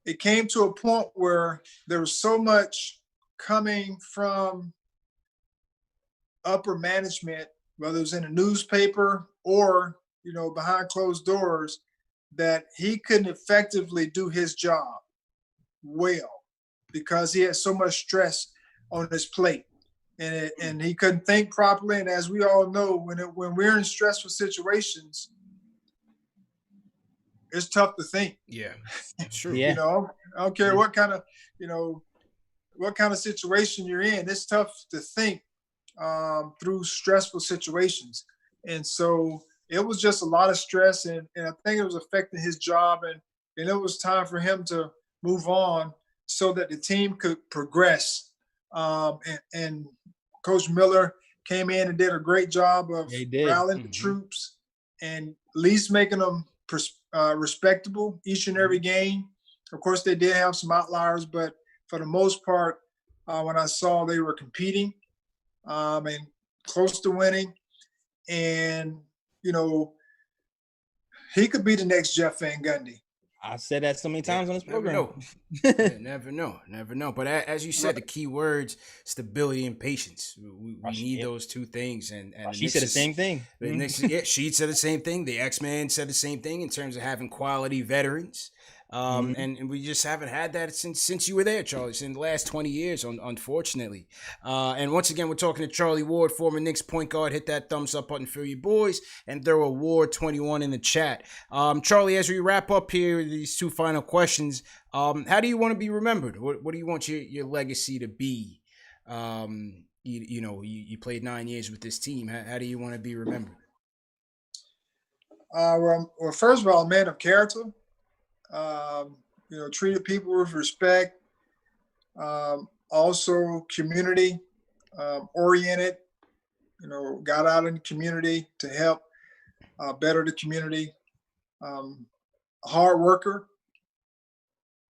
it came to a point where there was so much coming from upper management, whether it was in a newspaper or, behind closed doors, that he couldn't effectively do his job well because he had so much stress on his plate, and he couldn't think properly. And as we all know, when we're in stressful situations, it's tough to think. Yeah, it's true. I don't care what kind of situation you're in. It's tough to think through stressful situations. And so it was just a lot of stress, and I think it was affecting his job, and it was time for him to move on so that the team could progress. And Coach Miller came in and did a great job of rallying the troops and at least making them respectable each and every game. Of course, they did have some outliers, but for the most part, when I saw, they were competing and close to winning. And, he could be the next Jeff Van Gundy. I said that so many times on this program. Never know. But as you said, the key words: stability and patience. We need those two things. And she said the same thing. The Knicks, she said the same thing. The X-Man said the same thing in terms of having quality veterans. And we just haven't had that since you were there, Charlie, in the last 20 years, unfortunately. And once again, we're talking to Charlie Ward, former Knicks point guard. Hit that thumbs up button for you boys, and throw a Ward 21 in the chat. Charlie, as we wrap up here, these two final questions, how do you want to be remembered? What do you want your legacy to be? You played 9 years with this team. How do you want to be remembered? Well, first of all, a man of character. Treated people with respect. Also community oriented. Got out in the community to help better the community. A hard worker.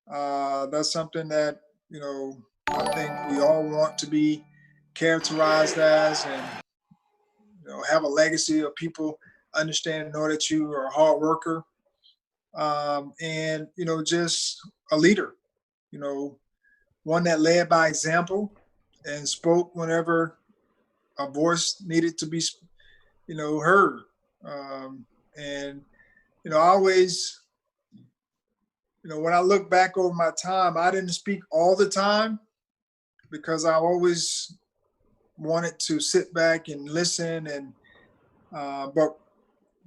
That's something that I think we all want to be characterized as, and have a legacy of people understand and know that you are a hard worker. And just a leader, one that led by example and spoke whenever a voice needed to be heard. And I always when I look back over my time, I didn't speak all the time because I always wanted to sit back and listen. And but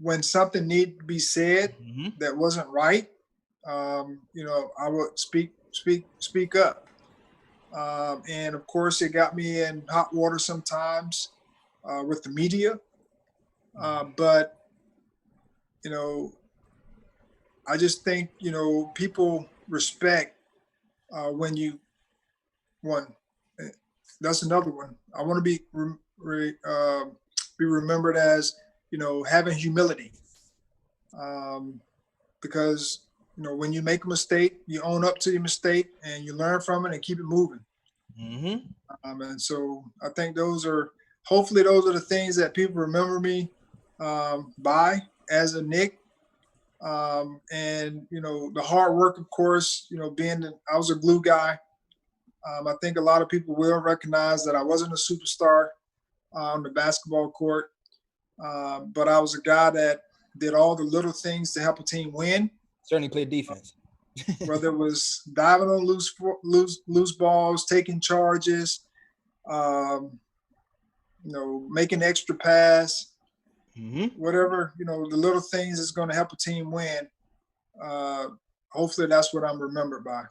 when something needed to be said that wasn't right, I would speak up. And of course, it got me in hot water sometimes with the media. But I just think people respect when you one. That's another one. I want to be remembered as having humility, because when you make a mistake, you own up to your mistake and you learn from it and keep it moving. And so I think hopefully those are the things that people remember me by as a Knick. And the hard work, of course, I was a glue guy. I think a lot of people will recognize that I wasn't a superstar on the basketball court, but I was a guy that did all the little things to help a team win. Certainly played defense. Whether it was diving on loose balls, taking charges, making extra pass, whatever, the little things that's going to help a team win. Hopefully that's what I'm remembered by.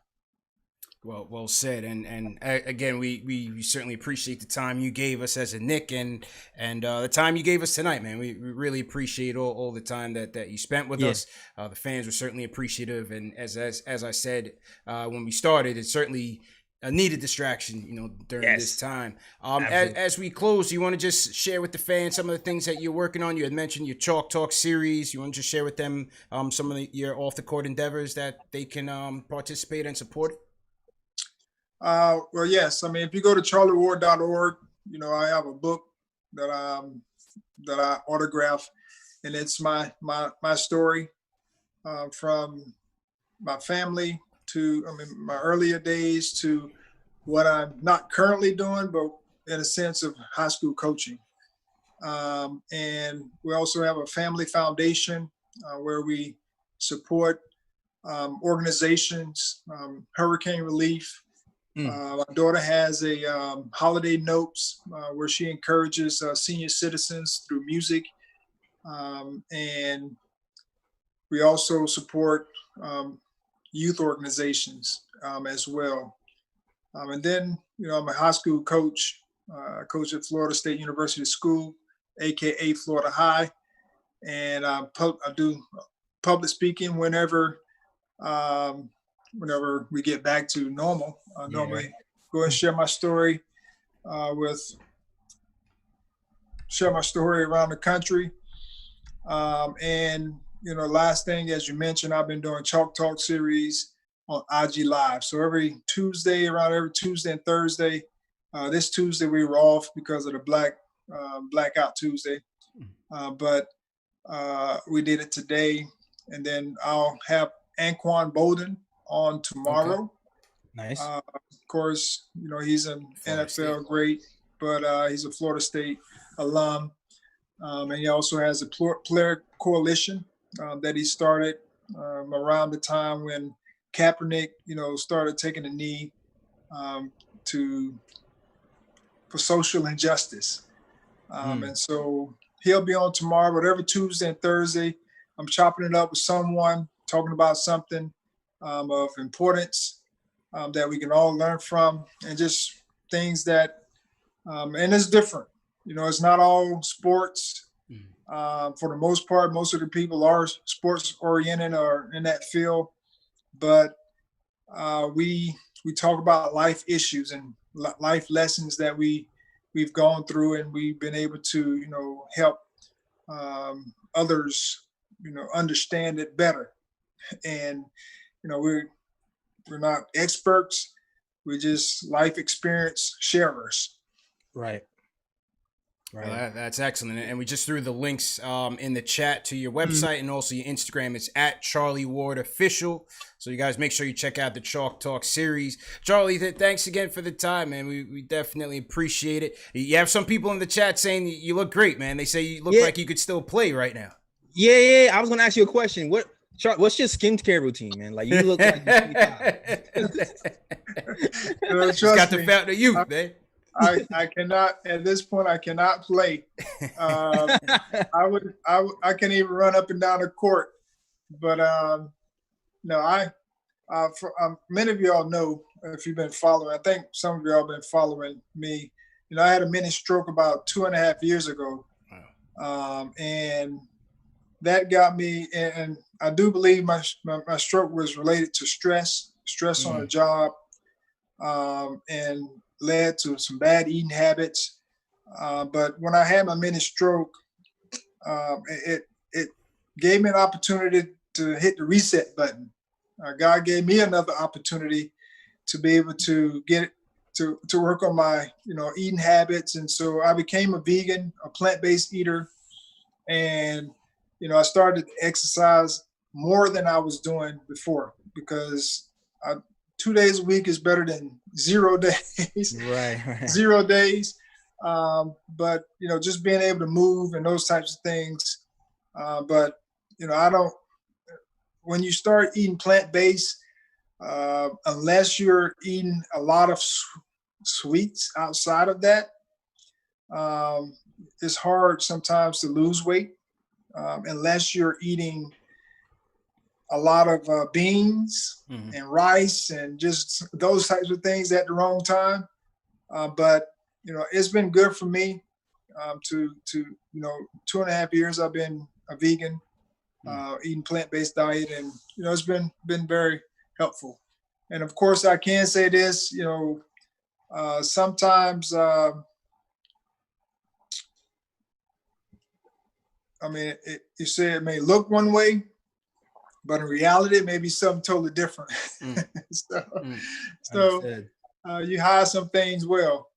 Well said. And again, we certainly appreciate the time you gave us as a Knick and the time you gave us tonight, man. We really appreciate all the time that you spent with us. The fans were certainly appreciative. And as I said when we started, it's certainly a needed distraction, during this time. As we close, you want to just share with the fans some of the things that you're working on? You had mentioned your Chalk Talk series. You want to just share with them some of your off the court endeavors that they can participate and support? Well, yes. I mean, if you go to charlieward.org, I have a book that I autograph, and it's my story from my family to my earlier days to what I'm not currently doing, but in a sense of high school coaching. And we also have a family foundation where we support organizations, hurricane relief. My daughter has a holiday notes where she encourages senior citizens through music. And we also support youth organizations as well. And then, I'm a high school coach. I coach at Florida State University School, AKA Florida High. And I do public speaking whenever we get back to normal. Normally go and share my story around the country. And last thing, as you mentioned, I've been doing Chalk Talk series on IG Live. So every Tuesday and Thursday. This Tuesday we were off because of the Blackout Tuesday. But we did it today. And then I'll have Anquan Bolden on tomorrow. Okay. Nice. Of course, he's an NFL great, but he's a Florida State alum. And he also has a player coalition that he started around the time when Kaepernick, started taking a knee for social injustice. And so he'll be on tomorrow, but every Tuesday and Thursday, I'm chopping it up with someone, talking about something of importance that we can all learn from, and just things that, and it's different. It's not all sports. For the most part, most of the people are sports oriented or in that field, but we talk about life issues and life lessons that we've gone through, and we've been able to help others understand it better. And we're not experts, we're just life experience sharers. Right. Well, that's excellent. And we just threw the links in the chat to your website and also your Instagram. It's at Charlie Ward Official. So you guys make sure you check out the Chalk Talk series. Charlie, thanks again for the time, man. We definitely appreciate it. You have some people in the chat saying you look great, man. They say you look like you could still play right now. Yeah. I was going to ask you a question. What's your skincare routine, man? Like, you look like you're 25. Just got the fountain of youth, man. I cannot, at this point, I cannot play. I can't even run up and down the court. But no, many of y'all know, if you've been following, I think some of y'all been following me. I had a mini stroke about 2.5 years ago. And that got me, and I do believe my stroke was related to stress on the job, and led to some bad eating habits. But when I had my mini stroke, it gave me an opportunity to hit the reset button. God gave me another opportunity to be able to get to work on my eating habits, and so I became a vegan, a plant-based eater, and I started to exercise more than I was doing before, because 2 days a week is better than 0 days. Right. 0 days. But just being able to move and those types of things. But I don't. When you start eating plant-based, unless you're eating a lot of sweets outside of that, it's hard sometimes to lose weight, unless you're eating a lot of beans and rice and just those types of things at the wrong time. But it's been good for me. To 2.5 years I've been a vegan, eating plant-based diet, and it's been very helpful. And of course, I can say this, sometimes you say it may look one way, but in reality, it may be something totally different. So you hide some things well.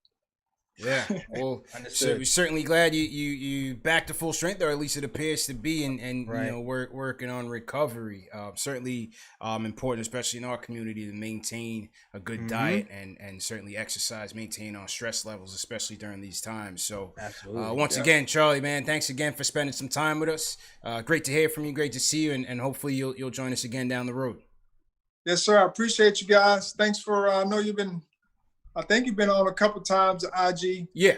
Yeah, well, so we're certainly glad you back to full strength, or at least it appears to be, and right. Working on recovery. Certainly important, especially in our community, to maintain a good diet and certainly exercise, maintain our stress levels, especially during these times. So once again, Charlie, man, thanks again for spending some time with us. Great to hear from you. Great to see you, and hopefully you'll join us again down the road. Yes, sir. I appreciate you guys. Thanks for. I think you've been on a couple times at IG. Yeah.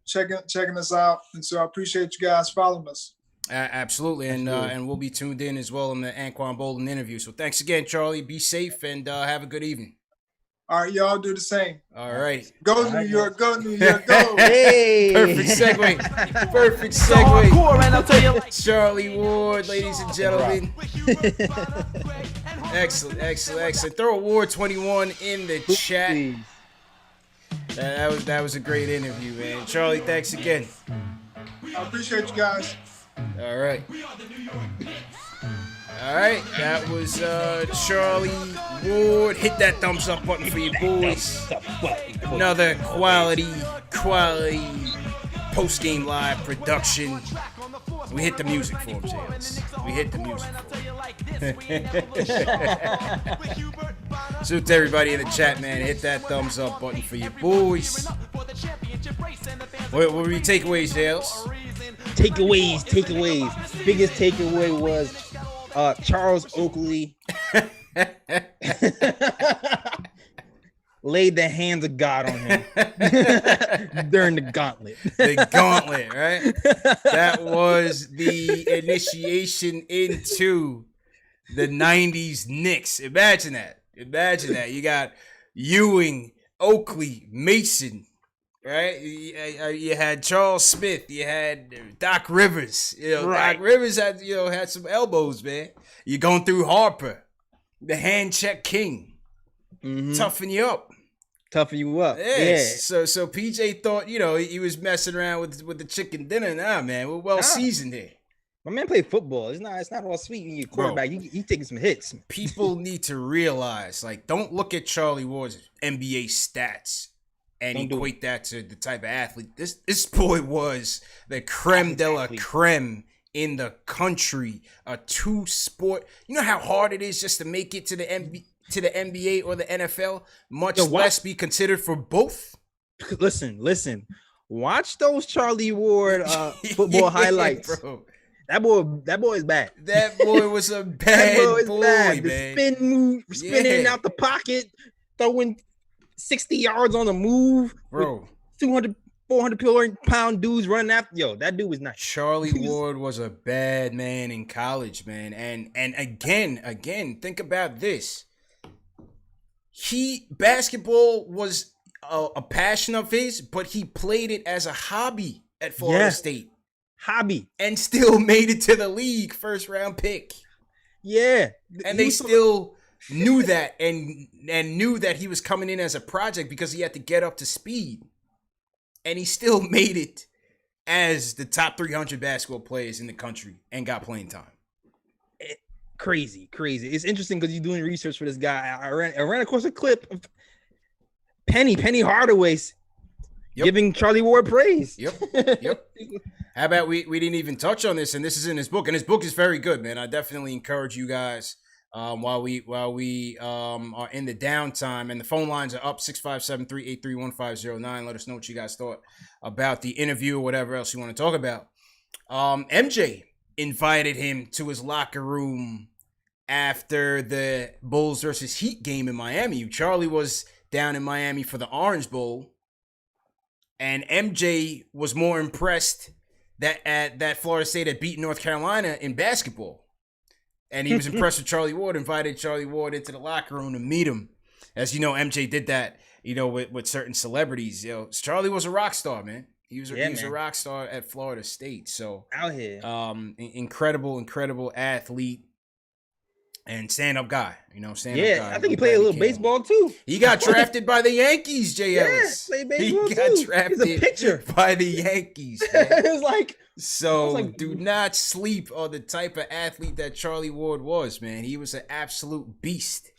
Checking us out. And so I appreciate you guys following us. Absolutely. And we'll be tuned in as well in the Anquan Bolden interview. So thanks again, Charlie. Be safe and have a good evening. All right, y'all do the same. All right. Go New York, go New York, go. Hey. Perfect segue. Perfect segue. Charlie Ward, ladies and gentlemen. Excellent. Throw Ward 21 in the chat. That was a great interview, man. Charlie, thanks again. I appreciate you guys. All right. That was Charlie Ward. Hit that thumbs up button for you boys. Another quality post-game live production. We hit the music for him, James. We hit the music for him. So to everybody in the chat, man, hit that thumbs up button for you boys. What were your takeaways, Dales? Takeaways. Biggest takeaway was Charles Oakley laid the hands of God on him during the gauntlet. The gauntlet, right? That was the initiation into the 90s Knicks. Imagine that. You got Ewing, Oakley, Mason, right? You had Charles Smith. You had Doc Rivers. Right. Doc Rivers had some elbows, man. You're going through Harper, the hand check king. Toughen you up. Yes. Yeah. So PJ thought, he was messing around with the chicken dinner. Nah, man, we're well seasoned here. My man played football. It's not all sweet when you're quarterback. You taking some hits. People need to realize, don't look at Charlie Ward's NBA stats and equate that to the type of athlete. This boy was the creme de la creme in the country. A two-sport. You know how hard it is just to make it to the NBA or the NFL, much less be considered for both. Listen. Watch those Charlie Ward football highlights. Bro. That boy is bad. That boy was a bad boy, bad. The man. spin move, spinning out the pocket, throwing 60 yards on the move, bro. 200, 400-pound dudes running after. Yo, that dude was nice. Charlie Ward was a bad man in college, man. And again, think about this. Basketball was a passion of his, but he played it as a hobby at Florida State. Hobby. And still made it to the league, first round pick. Yeah. And they still knew that and knew that he was coming in as a project because he had to get up to speed. And he still made it as the top 300 basketball players in the country and got playing time. Crazy. It's interesting because you're doing research for this guy. I ran across a clip of Penny Hardaway giving Charlie Ward praise. Yep. How about we didn't even touch on this, and this is in his book, and his book is very good, man. I definitely encourage you guys while we are in the downtime, and the phone lines are up 657-383-1509. Let us know what you guys thought about the interview or whatever else you want to talk about. MJ invited him to his locker room after the Bulls versus Heat game in Miami. Charlie was down in Miami for the Orange Bowl, and MJ was more impressed that Florida State had beaten North Carolina in basketball. And he was impressed with Charlie Ward, invited Charlie Ward into the locker room to meet him. As you know, MJ did that, with certain celebrities. Charlie was a rock star, man. He was a rock star at Florida State. So out here. Incredible athlete and stand-up guy. Stand-up guy. I think he played a little baseball too. He got drafted by the Yankees, Jay Ellis. Played baseball he got too. drafted He's a pitcher by the Yankees. It was like, do not sleep on the type of athlete that Charlie Ward was, man. He was an absolute beast.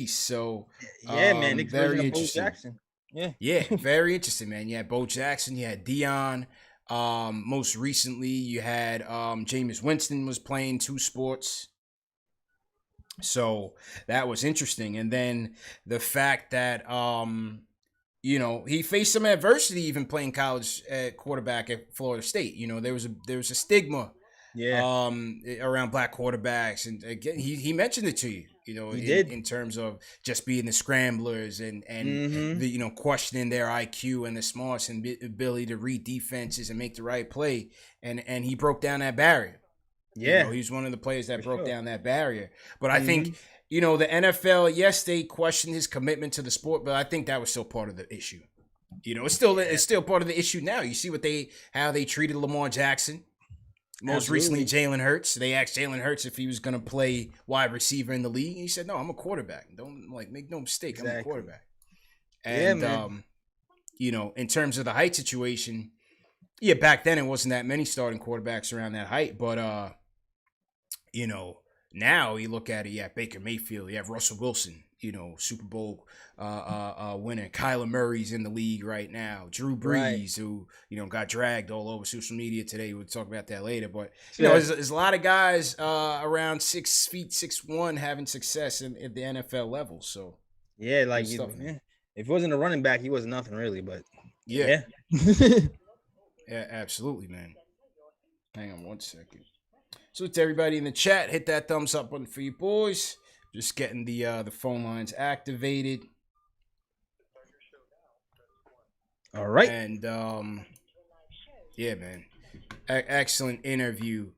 So man, Knicks very interesting. Bo Jackson. Yeah, very interesting, man. You had Bo Jackson, you had Dion. Most recently, you had Jameis Winston was playing two sports. So that was interesting. And then the fact that, he faced some adversity even playing college at quarterback at Florida State. There was a stigma around black quarterbacks. And again, he mentioned it to you, in terms of just being the scramblers and the, questioning their IQ and the smarts and ability to read defenses and make the right play. And he broke down that barrier. Yeah. He's one of the players that broke down that barrier. But I think, the NFL, yes, they questioned his commitment to the sport, but I think that was still part of the issue. It's still part of the issue now. You see how they treated Lamar Jackson. Most recently, Jalen Hurts. They asked Jalen Hurts if he was going to play wide receiver in the league. And he said, "No, I'm a quarterback. Don't make no mistake. I'm a quarterback." And in terms of the height situation, back then it wasn't that many starting quarterbacks around that height. But now you look at it. You have Baker Mayfield. You have Russell Wilson. Super Bowl winner. Kyler Murray's in the league right now. Drew Brees, who got dragged all over social media today. We'll talk about that later. But there's a lot of guys around 6 feet, 6'1", having success at the NFL level. So if it wasn't a running back, he was nothing really. But yeah, absolutely, man. Hang on one second. So to everybody in the chat, hit that thumbs up button for you boys. Just getting the phone lines activated. All right. And man, excellent interview.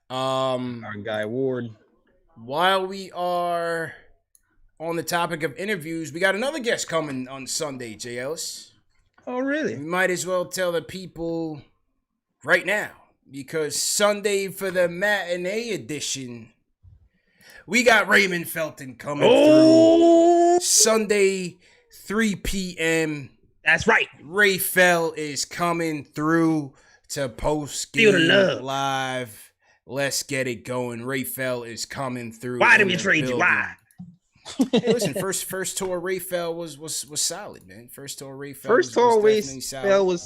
Our guy Ward. While we are on the topic of interviews, we got another guest coming on Sunday, Jay Ellis. Oh, really? We might as well tell the people right now, because Sunday for the matinee edition, we got Raymond Felton coming through. Sunday, 3 p.m. That's right. Ray Fell is coming through to post-game live. Let's get it going. Ray Fell is coming through. Why did we trade you? Why? Hey, listen, first tour Ray Fell was solid, man. First tour Ray Fell was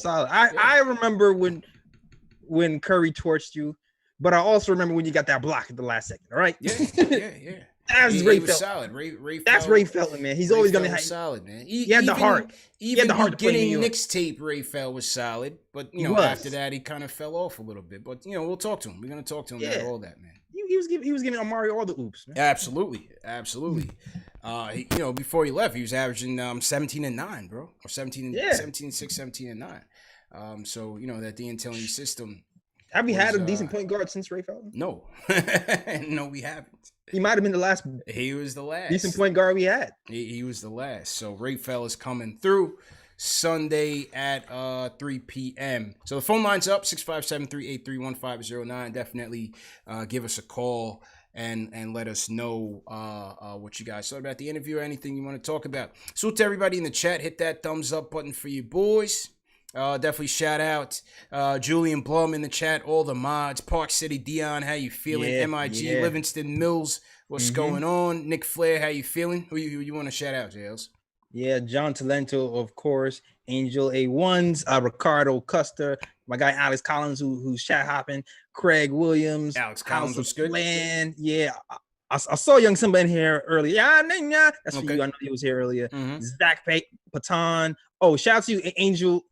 solid. I remember when Curry torched you. But I also remember when you got that block at the last second, all right? Yeah. That's Ray He was Felton. solid. Ray That's Ray Felton, man. He's always gonna have solid, man. He had the heart. Even the heart beginning Knicks tape, Ray Felton was solid. But after that, he kind of fell off a little bit. But we'll talk to him. We're gonna talk to him about all that, man. He was giving Amari all the oops, man. Absolutely. Before he left, he was averaging 17-9, bro, or 17-6, 17-9. So that D'Antoni system. Have we had a decent point guard since Ray Felton? No, no, we haven't. He might have been the last. He was the last decent point guard we had. He was the last. So Ray Felton is coming through Sunday at 3 p.m. So the phone line's up, 657-383-1509. Definitely give us a call and let us know what you guys thought about the interview or anything you want to talk about. So to everybody in the chat, hit that thumbs up button for you boys. Definitely shout out Julian Blum in the chat, all the mods, Park City Dion, how you feeling? MIG, Livingston Mills, what's going on? Nick Flair, how you feeling? Who you want to shout out, Jails? Yeah, John Talento, of course, Angel A1s, Ricardo Custer, my guy Alex Collins, who's chat hopping, Craig Williams, Alex Collins was good. Yeah, I saw Young Simba in here earlier. Yeah, that's for you. I know he was here earlier. Zach Patan. Oh, shout out to you, Angel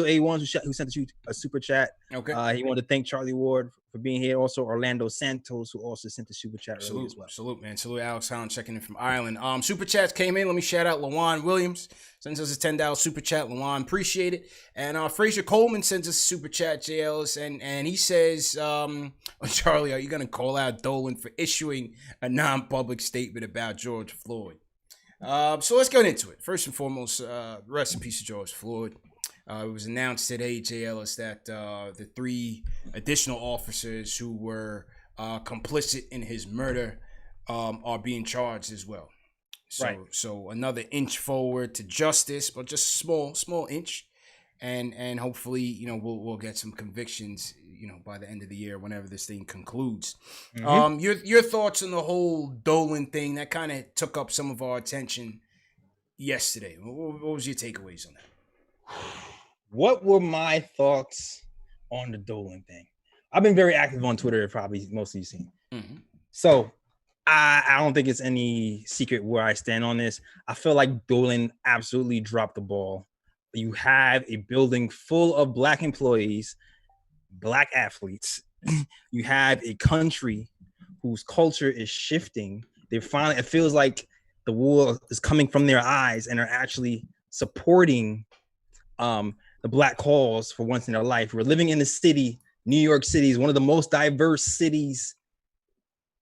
A1 who sent you a super chat. Okay. He wanted to thank Charlie Ward for being here. Also, Orlando Santos, who also sent the super chat earlier as well. Salute, man. Salute Alex Hound checking in from Ireland. Super chats came in. Let me shout out Lawan Williams. Sends us a $10 super chat. Lawan, appreciate it. And Fraser Coleman sends us a super chat, JLs. And he says, Charlie, are you going to call out Dolan for issuing a non-public statement about George Floyd? So let's get into it. First and foremost, rest in peace of George Floyd. It was announced today, JLS, that the 3 additional officers who were complicit in his murder are being charged as well. So another inch forward to justice, but just a small inch, and hopefully we'll get some convictions by the end of the year whenever this thing concludes. Your thoughts on the whole Dolan thing that kind of took up some of our attention yesterday? What was your takeaways on that? What were my thoughts on the Dolan thing? I've been very active on Twitter, probably most of you seen. So I don't think it's any secret where I stand on this. I feel like Dolan absolutely dropped the ball. You have a building full of Black employees, Black athletes. You have a country whose culture is shifting. It feels like the wool is coming from their eyes and are actually supporting the Black cause for once in their life. We're living in the city. New York City is one of the most diverse cities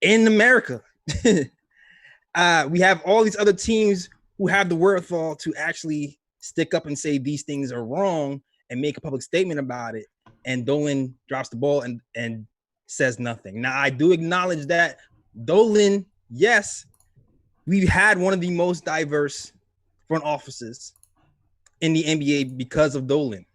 in America. We have all these other teams who have the wherewithal to actually stick up and say these things are wrong and make a public statement about it. And Dolan drops the ball and says nothing. Now, I do acknowledge that Dolan, yes, we've had one of the most diverse front offices in the NBA because of Dolan.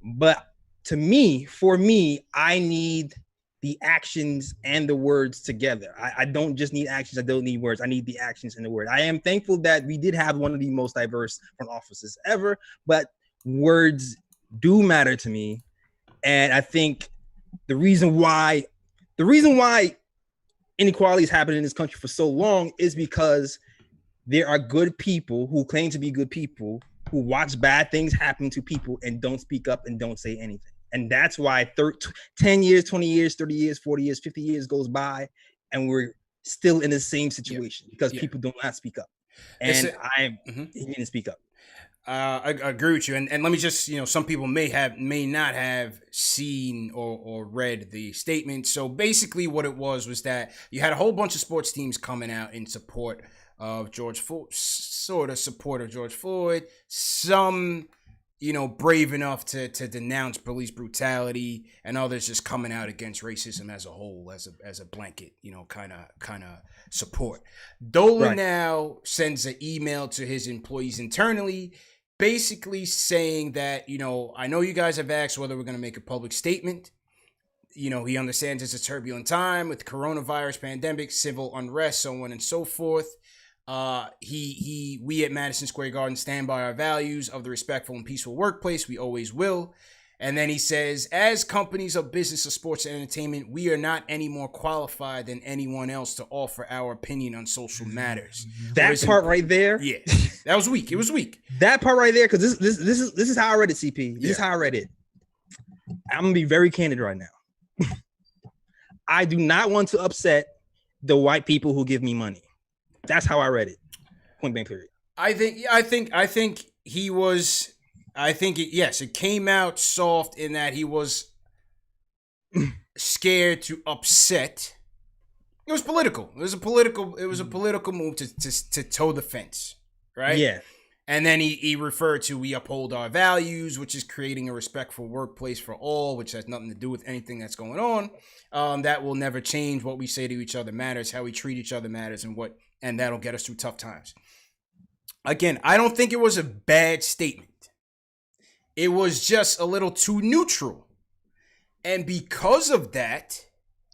But for me, I need the actions and the words together. I don't just need actions. I don't need words. I need the actions and the word. I am thankful that we did have one of the most diverse front offices ever, but words do matter to me. And I think the reason why inequality has happened in this country for so long is because there are good people who claim to be good people who watch bad things happen to people and don't speak up and don't say anything. And that's why 10 years, 20 years, 30 years, 40 years, 50 years goes by and we're still in the same situation because people do not speak up. And he didn't speak up. I agree with you. And let me just, some people may not have seen or read the statement. So basically what it was that you had a whole bunch of sports teams coming out in support of George Floyd, some, brave enough to denounce police brutality, and others just coming out against racism as a whole, as a blanket, kind of support. Dolan now sends an email to his employees internally, basically saying that, I know you guys have asked whether we're going to make a public statement. He understands it's a turbulent time with the coronavirus pandemic, civil unrest, so on and so forth. We at Madison Square Garden stand by our values of the respectful and peaceful workplace. We always will. And then he says, as companies of business of sports and entertainment, we are not any more qualified than anyone else to offer our opinion on social matters. That part right there. Yeah, that was weak. It was weak. That part right there, because this is how I read it, CP. This is how I read it. I'm gonna be very candid right now. I do not want to upset the white people who give me money. That's how I read it. Point blank period. I think he was. It came out soft in that he was scared to upset. It was political. It was a political move to toe the fence, right? Yeah. And then he referred to, we uphold our values, which is creating a respectful workplace for all, which has nothing to do with anything that's going on. That will never change. What we say to each other matters. How we treat each other matters, and that'll get us through tough times. Again, I don't think it was a bad statement. It was just a little too neutral. And because of that,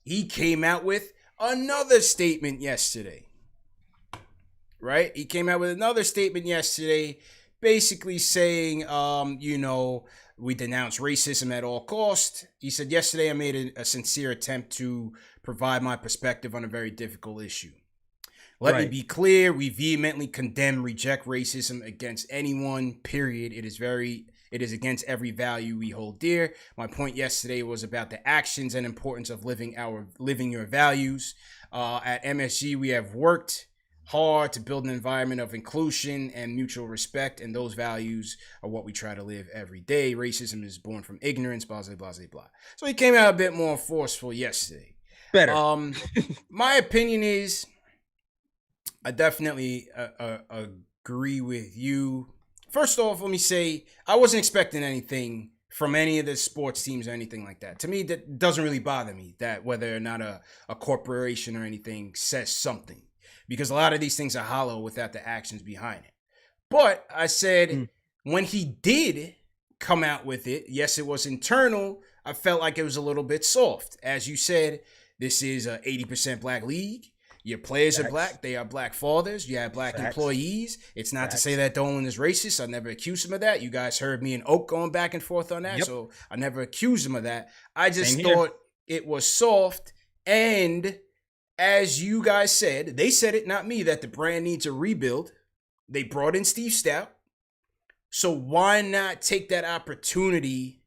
he came out with another statement yesterday. Right? He came out with another statement yesterday, basically saying, we denounce racism at all costs. He said, yesterday I made a sincere attempt to provide my perspective on a very difficult issue. Let me be clear, we vehemently condemn, reject racism against anyone, period. It is against every value we hold dear. My point yesterday was about the actions and importance of living your values. At MSG, we have worked hard to build an environment of inclusion and mutual respect, and those values are what we try to live every day. Racism is born from ignorance, blah, blah, blah, blah. So he came out a bit more forceful yesterday. Better. My opinion is, I definitely agree with you. First off, let me say, I wasn't expecting anything from any of the sports teams or anything like that. To me, that doesn't really bother me, that whether or not a corporation or anything says something. Because a lot of these things are hollow without the actions behind it. But I said, when he did come out with it, yes, it was internal. I felt like it was a little bit soft. As you said, this is an 80% black league. Your players are black. They are black fathers. You have black employees. It's not to say that Dolan is racist. I never accused him of that. You guys heard me and Oak going back and forth on that. Yep. So I never accused him of that. I just thought it was soft. And as you guys said, they said it, not me, that the brand needs a rebuild. They brought in Steve Stout. So why not take that opportunity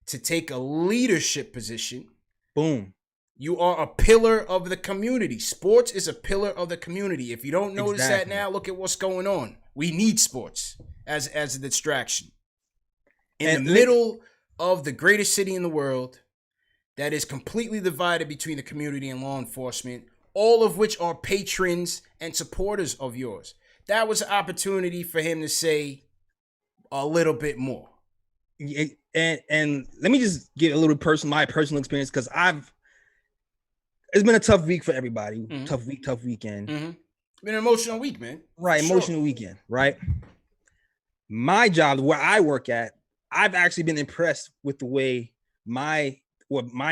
to take a leadership position? Boom. You are a pillar of the community. Sports is a pillar of the community. If you don't notice that now, look at what's going on. We need sports as a distraction. In the middle of the greatest city in the world that is completely divided between the community and law enforcement, all of which are patrons and supporters of yours. That was an opportunity for him to say a little bit more. And let me just get a little my personal experience, because it's been a tough week for everybody. Mm-hmm. Tough weekend. Mm-hmm. Been an emotional week, man. Right, emotional weekend, right? My job, where I work at, I've actually been impressed with the way my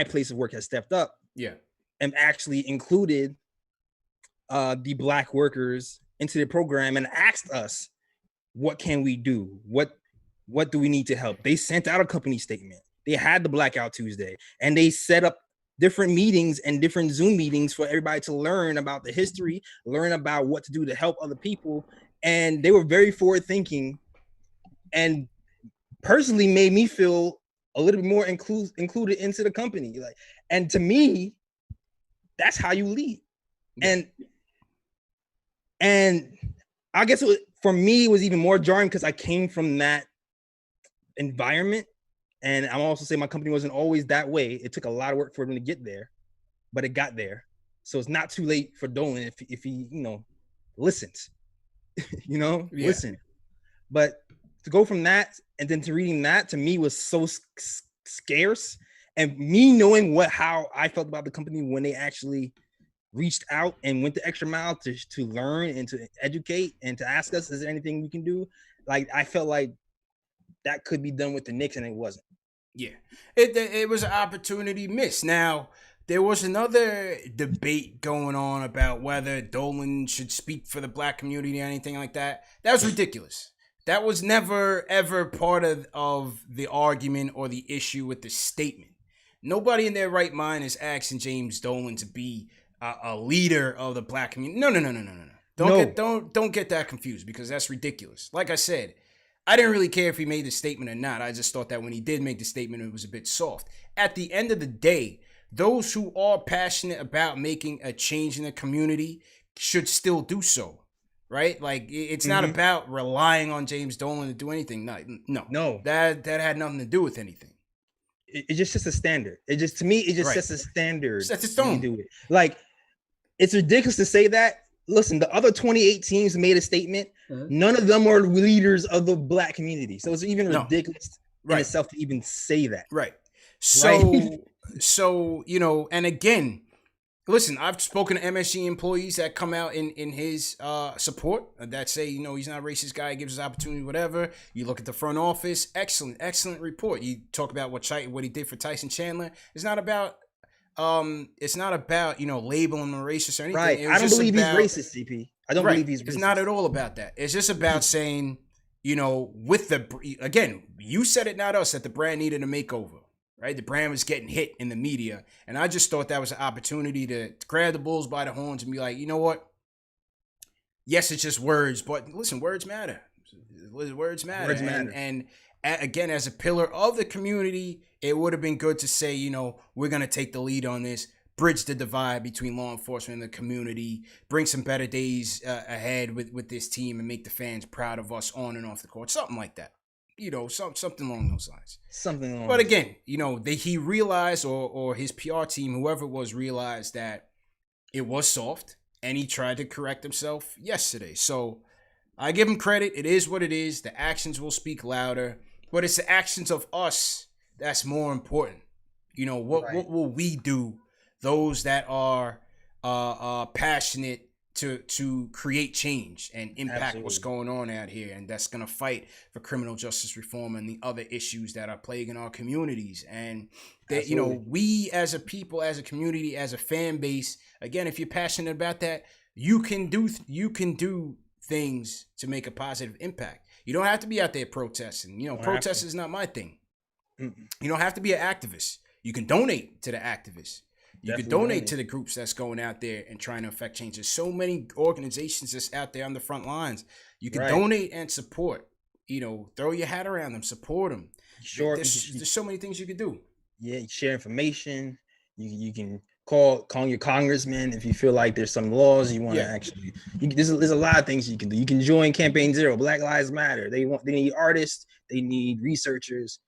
place of work has stepped up. Yeah. And actually included the black workers into the program and asked us, what can we do? What do we need to help? They sent out a company statement. They had the Blackout Tuesday, and they set up different meetings and different Zoom meetings for everybody to learn about the history, learn about what to do to help other people. And they were very forward thinking, and personally made me feel a little bit more included into the company. And to me, that's how you lead. And I guess for me, it was even more jarring because I came from that environment. And I'm also saying my company wasn't always that way. It took a lot of work for them to get there, but it got there. So it's not too late for Dolan if he listens, listen. But to go from that and then to reading that, to me, was so scarce. And me knowing how I felt about the company when they actually reached out and went the extra mile to learn and to educate and to ask us, is there anything we can do? I felt like that could be done with the Knicks, and it wasn't. Yeah, it was an opportunity missed. Now, there was another debate going on about whether Dolan should speak for the black community or anything like that. That was ridiculous. That was never ever part of the argument or the issue with the statement. Nobody in their right mind is asking James Dolan to be a leader of the black community. No. Don't get that confused, because that's ridiculous. Like I said, I didn't really care if he made the statement or not. I just thought that when he did make the statement, it was a bit soft. At the end of the day, those who are passionate about making a change in the community should still do so. Right? Like, it's not about relying on James Dolan to do anything. No. That had nothing to do with anything. It's just sets a standard. It just, to me, it just sets a standard. Sets a stone. Do it. Like, it's ridiculous to say that. Listen, the other 28 teams made a statement. None of them are leaders of the black community. So it's even ridiculous in itself to even say that. Right. So, you know, and again, listen, I've spoken to MSG employees that come out in his support that say, you know, he's not a racist guy, he gives us opportunity, whatever. You look at the front office, excellent report. You talk about what he did for Tyson Chandler. It's not about you know, labeling him racist or anything. Right. I don't believe he's racist, CP. I don't believe he's racist. It's not at all about that. It's just about saying, you know, again, you said it, not us, that the brand needed a makeover. Right, the brand was getting hit in the media, and I just thought that was an opportunity to grab the bulls by the horns and be like, you know what? Yes, it's just words, but listen, words matter. Words matter. And again, as a pillar of the community, it would have been good to say, you know, we're gonna take the lead on this, bridge the divide between law enforcement and the community, bring some better days ahead with this team, and make the fans proud of us on and off the court, something like that. You know, something along those lines. But again, you know, he realized, or his PR team, whoever it was, realized that it was soft, and he tried to correct himself yesterday. So I give him credit. It is what it is. The actions will speak louder, but it's the actions of us that's more important. You know, what will we do? Those that are passionate to create change and impact what's going on out here, and that's going to fight for criminal justice reform and the other issues that are plaguing our communities. And that, you know, we as a people, as a community, as a fan base, again, if you're passionate about that, you can do things to make a positive impact. You don't have to be out there protesting. You know, protest is not my thing. You don't have to be an activist. You can donate to the activists. You can donate to the groups that's going out there and trying to affect change. There's so many organizations that's out there on the front lines. You can donate and support. You know, throw your hat around them, support them. Sure, there's so many things you can do. Yeah, you share information. You can call your congressman if you feel like there's some laws you want to actually. There's a lot of things you can do. You can join Campaign Zero, Black Lives Matter. They need artists. They need researchers.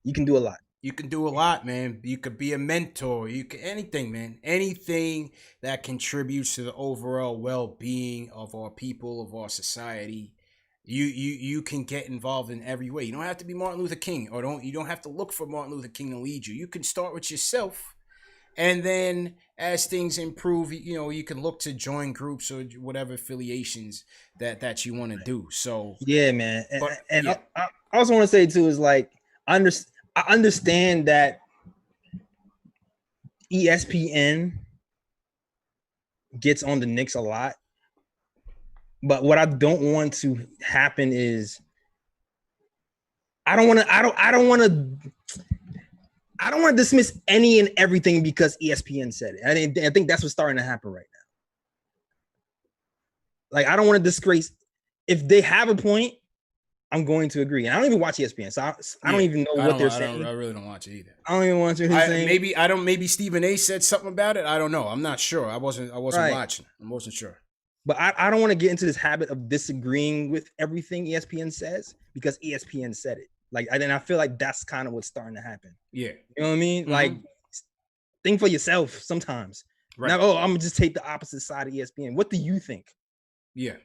You can do a lot. You can do a lot, man. You could be a mentor. You can anything, man. Anything that contributes to the overall well-being of our people, of our society. You can get involved in every way. You don't have to be Martin Luther King, or you don't have to look for Martin Luther King to lead you. You can start with yourself, and then as things improve, you know, you can look to join groups or whatever affiliations that you want to do. So yeah, man. I also want to say too is like I understand that ESPN gets on the Knicks a lot, but what I don't want to happen is I don't want to dismiss any and everything because ESPN said it. I think that's what's starting to happen right now. Like, I don't want to disgrace if they have a point. I'm going to agree. And I don't even watch ESPN, so I don't even know what they're saying. I really don't watch it either. I don't even watch what they're saying. Maybe Stephen A said something about it. I don't know. I'm not sure. I wasn't watching. I wasn't sure. But I don't want to get into this habit of disagreeing with everything ESPN says because ESPN said it. Like, and I feel like that's kind of what's starting to happen. Yeah. You know what I mean? Mm-hmm. Like, think for yourself sometimes. Right. Now, I'm gonna just take the opposite side of ESPN. What do you think? Yeah.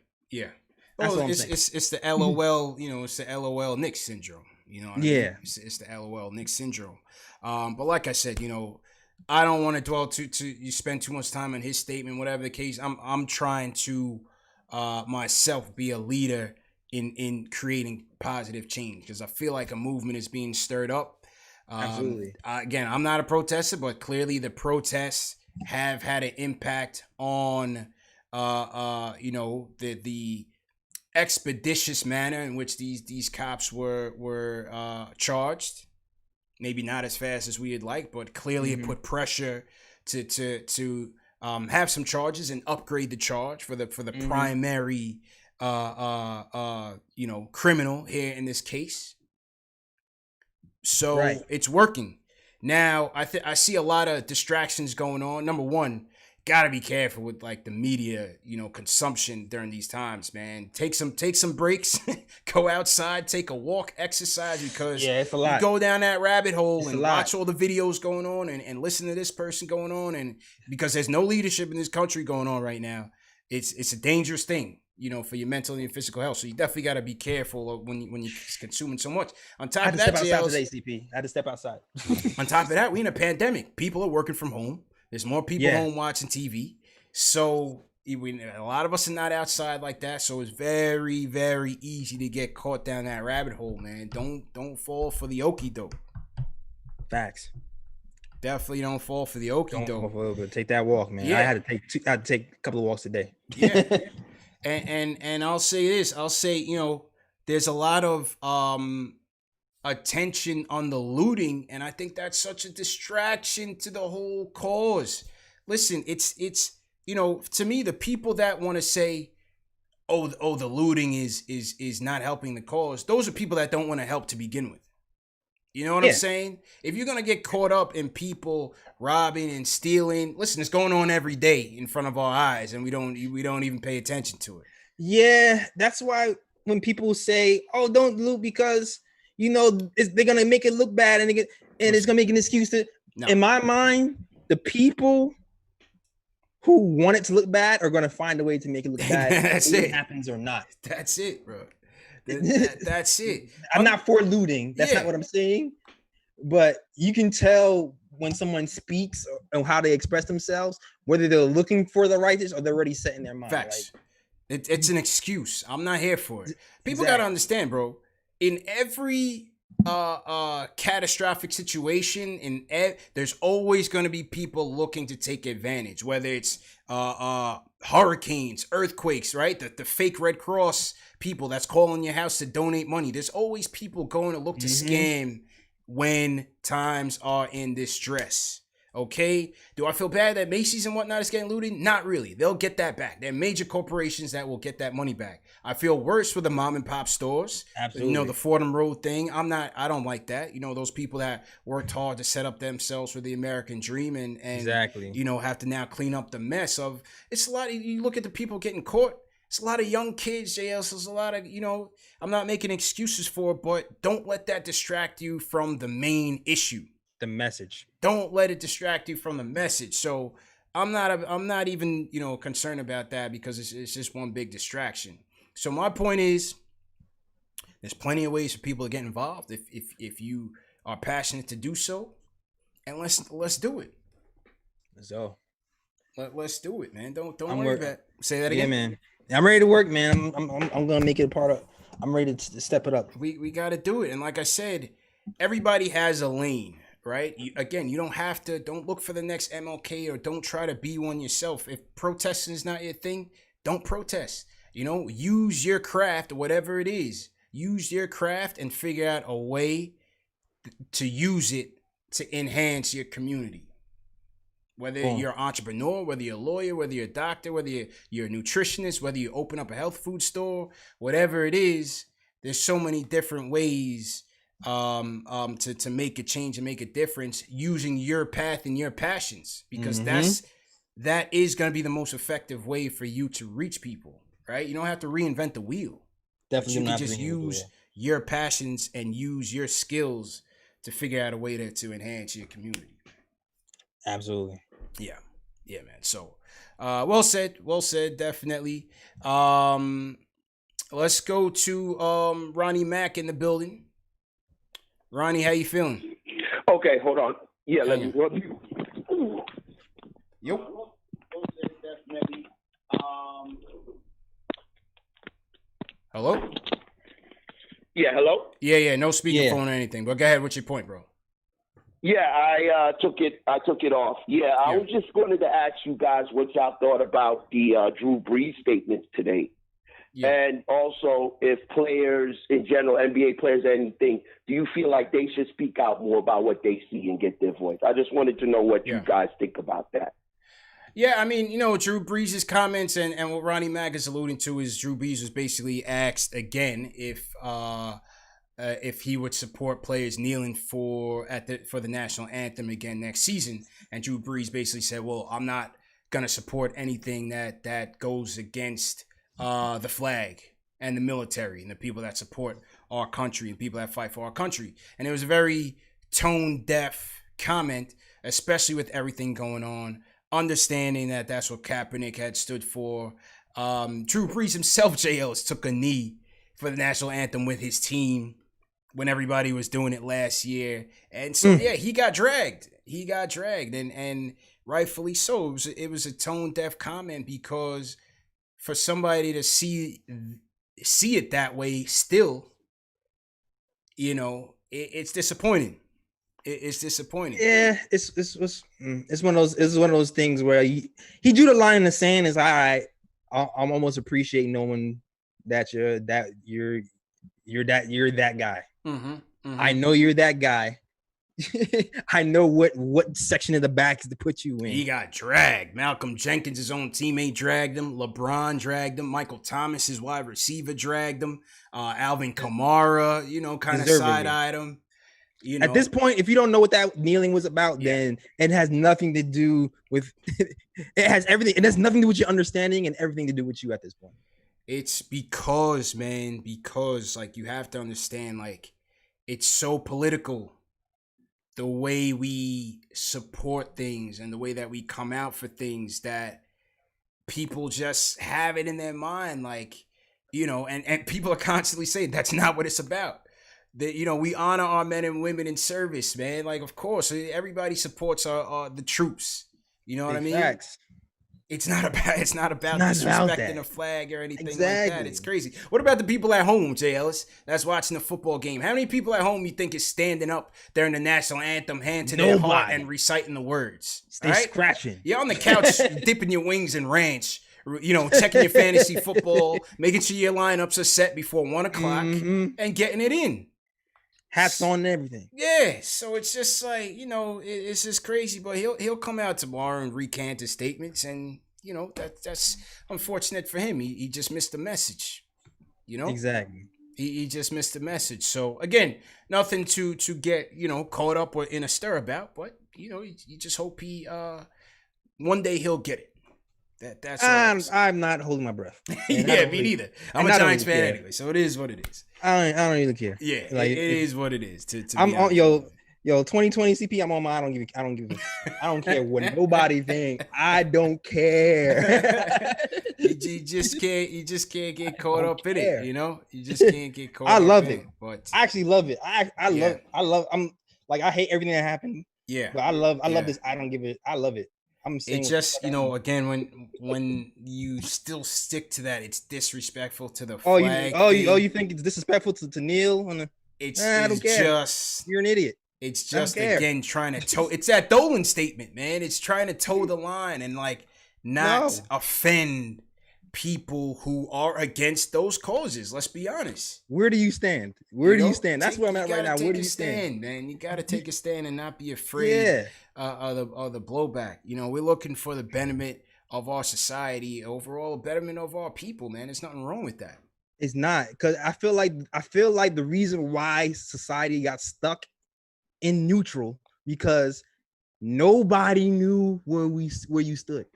It's the LOL, you know, it's the LOL Knicks syndrome, you know what I mean? It's the LOL Knicks syndrome. But like I said, you know, I don't want to dwell you spend too much time on his statement, whatever the case. I'm trying to myself be a leader in creating positive change because I feel like a movement is being stirred up. Absolutely. Again, I'm not a protester, but clearly the protests have had an impact on you know, the expeditious manner in which these cops were charged. Maybe not as fast as we would like, but clearly it put pressure to have some charges and upgrade the charge for the primary criminal here in this case. So it's working. Now I see a lot of distractions going on. Number one, gotta be careful with like the media, consumption during these times, man. Take some breaks, go outside, take a walk, exercise, because it's a lot. You go down that rabbit hole and watch all the videos going on and listen to this person going on, and because there's no leadership in this country going on right now, it's a dangerous thing, for your mental and your physical health. So you definitely got to be careful of when you're consuming so much. On top of that, I had to step outside. On top of that, we in a pandemic. People are working from home. There's more people home watching TV. So a lot of us are not outside like that. So it's very, very easy to get caught down that rabbit hole, man. Don't fall for the okie doke. Facts. Definitely don't fall for the okie doke. Take that walk, man. Yeah. I had to take a couple of walks a day. Yeah. and I'll say this. I'll say, there's a lot of attention on the looting, and I think that's such a distraction to the whole cause. Listen, it's to me, the people that want to say, oh, the looting is not helping the cause, those are people that don't want to help to begin with. You know what I'm saying? If you're gonna get caught up in people robbing and stealing, listen, it's going on every day in front of our eyes, and we don't even pay attention to it. Yeah, that's why when people say, "Oh, don't loot because they're gonna make it look bad," and it's gonna make an excuse to. No. In my mind, the people who want it to look bad are gonna find a way to make it look bad. That's it. Happens or not. That's it, bro. That's it. I'm not for looting. That's not what I'm saying. But you can tell when someone speaks or how they express themselves, whether they're looking for the righteous or they're already set in their mind. Facts. It's an excuse. I'm not here for it. People gotta understand, bro. In every catastrophic situation, there's always going to be people looking to take advantage, whether it's hurricanes, earthquakes, right? The fake Red Cross people that's calling your house to donate money. There's always people going to look to scam when times are in distress. Okay, do I feel bad that Macy's and whatnot is getting looted? Not really. They'll get that back. They're major corporations that will get that money back. I feel worse for the mom and pop stores. Absolutely. The Fordham Road thing. I don't like that. Those people that worked hard to set up themselves for the American dream and exactly. Have to now clean up the mess of. It's a lot. You look at the people getting caught. It's a lot of young kids, JL. So there's a lot of, I'm not making excuses for it, but don't let that distract you from the main issue. The message. Don't let it distract you from the message. So I'm not even concerned about that because it's just one big distraction. So my point is, there's plenty of ways for people to get involved if you are passionate to do so, and let's do it. Let's go. Let's do it, man. Don't worry about it. Say that again. Yeah, man. I'm ready to work, man. I'm gonna make it a part of. I'm ready to step it up. We got to do it, and like I said, everybody has a lane. Right? You don't have to, don't look for the next MLK or don't try to be one yourself. If protesting is not your thing, don't protest. Use your craft, whatever it is. Use your craft and figure out a way to use it to enhance your community. Whether you're an entrepreneur, whether you're a lawyer, whether you're a doctor, whether you're a nutritionist, whether you open up a health food store, whatever it is, there's so many different ways to make a change and make a difference using your path and your passions, because that is going to be the most effective way for you to reach people, right? You don't have to reinvent the wheel. Definitely. You can just use your passions and use your skills to figure out a way to enhance your community. Absolutely. Yeah, man. So well said, definitely. Let's go to Ronnie Mack in the building. Ronnie, how you feeling? Okay, hold on. Yeah, let me. Yep. Hello? Yeah, hello? Yeah, no speakerphone or anything. But go ahead, what's your point, bro? Yeah, I took it off. Yeah, I was just wanted to ask you guys what y'all thought about the Drew Brees statements today. And also, if players in general, NBA players, anything, do you feel like they should speak out more about what they see and get their voice? I just wanted to know what you guys think about that. Yeah, I mean, Drew Brees' comments and what Ronnie Mack is alluding to is Drew Brees was basically asked again if he would support players kneeling for the national anthem again next season, and Drew Brees basically said, "Well, I'm not gonna support anything that goes against the flag and the military and the people that support our country and people that fight for our country." And it was a very tone deaf comment, especially with everything going on. Understanding that that's what Kaepernick had stood for. Drew Brees himself, JLs, took a knee for the national anthem with his team when everybody was doing it last year. And so, he got dragged. And rightfully so. It was a tone-deaf comment because for somebody to see it that way still, it's disappointing. It's disappointing. Yeah, it's one of those things where he drew the line in the sand. Is all right. I'm almost appreciating knowing that you're that guy. I know you're that guy. I know what section of the back is to put you in. He got dragged. Malcolm Jenkins, his own teammate, dragged him. LeBron dragged him. Michael Thomas, his wide receiver, dragged him. Alvin Kamara, kind of side-eyed him. At this point, if you don't know what that kneeling was about, then it has nothing to do with it has everything. It has nothing to do with your understanding and everything to do with you at this point. It's because you have to understand, it's so political. The way we support things and the way that we come out for things that people just have it in their mind, and people are constantly saying that's not what it's about. That we honor our men and women in service, man. Of course, everybody supports the troops. You know what I mean? Facts. It's not about disrespecting a flag or anything like that. It's crazy. What about the people at home, Jay Ellis, that's watching the football game? How many people at home you think is standing up during the national anthem, hand to their heart, and reciting the words? Stay scratching. You're on the couch dipping your wings in ranch, checking your fantasy football, making sure your lineups are set before 1 o'clock, and getting it in. Hats on and everything. Yeah, so it's just it's just crazy. But he'll come out tomorrow and recant his statements, and that's unfortunate for him. He just missed the message. Exactly. He just missed the message. So again, nothing to get caught up or in a stir about. But you just hope he one day he'll get it. That's I'm not holding my breath. Yeah, me neither. I'm a Giants fan anyway, so it is what it is. I don't really care. Yeah, it is what it is. I'm on 2020 CP. I'm on my. I don't care what nobody think. I don't care. you just can't get caught up in it. You just can't get caught. I love it. But I actually love it. I love. I hate everything that happened. Yeah, but I love this. I don't give it. I love it. It's just again when you still stick to that, it's disrespectful to the flag. You think it's disrespectful to kneel on the? I don't care. You're an idiot. It's just again trying to toe. It's that Dolan statement, man. It's trying to toe the line and not offend people who are against those causes. Let's be honest. Where do you stand? Where do you stand? That's where I'm at right now. Where do you stand, man? You got to take a stand and not be afraid of the blowback. We're looking for the betterment of our society, overall betterment of our people, man. There's nothing wrong with that. It's not, because I feel like the reason why society got stuck in neutral because nobody knew where you stood.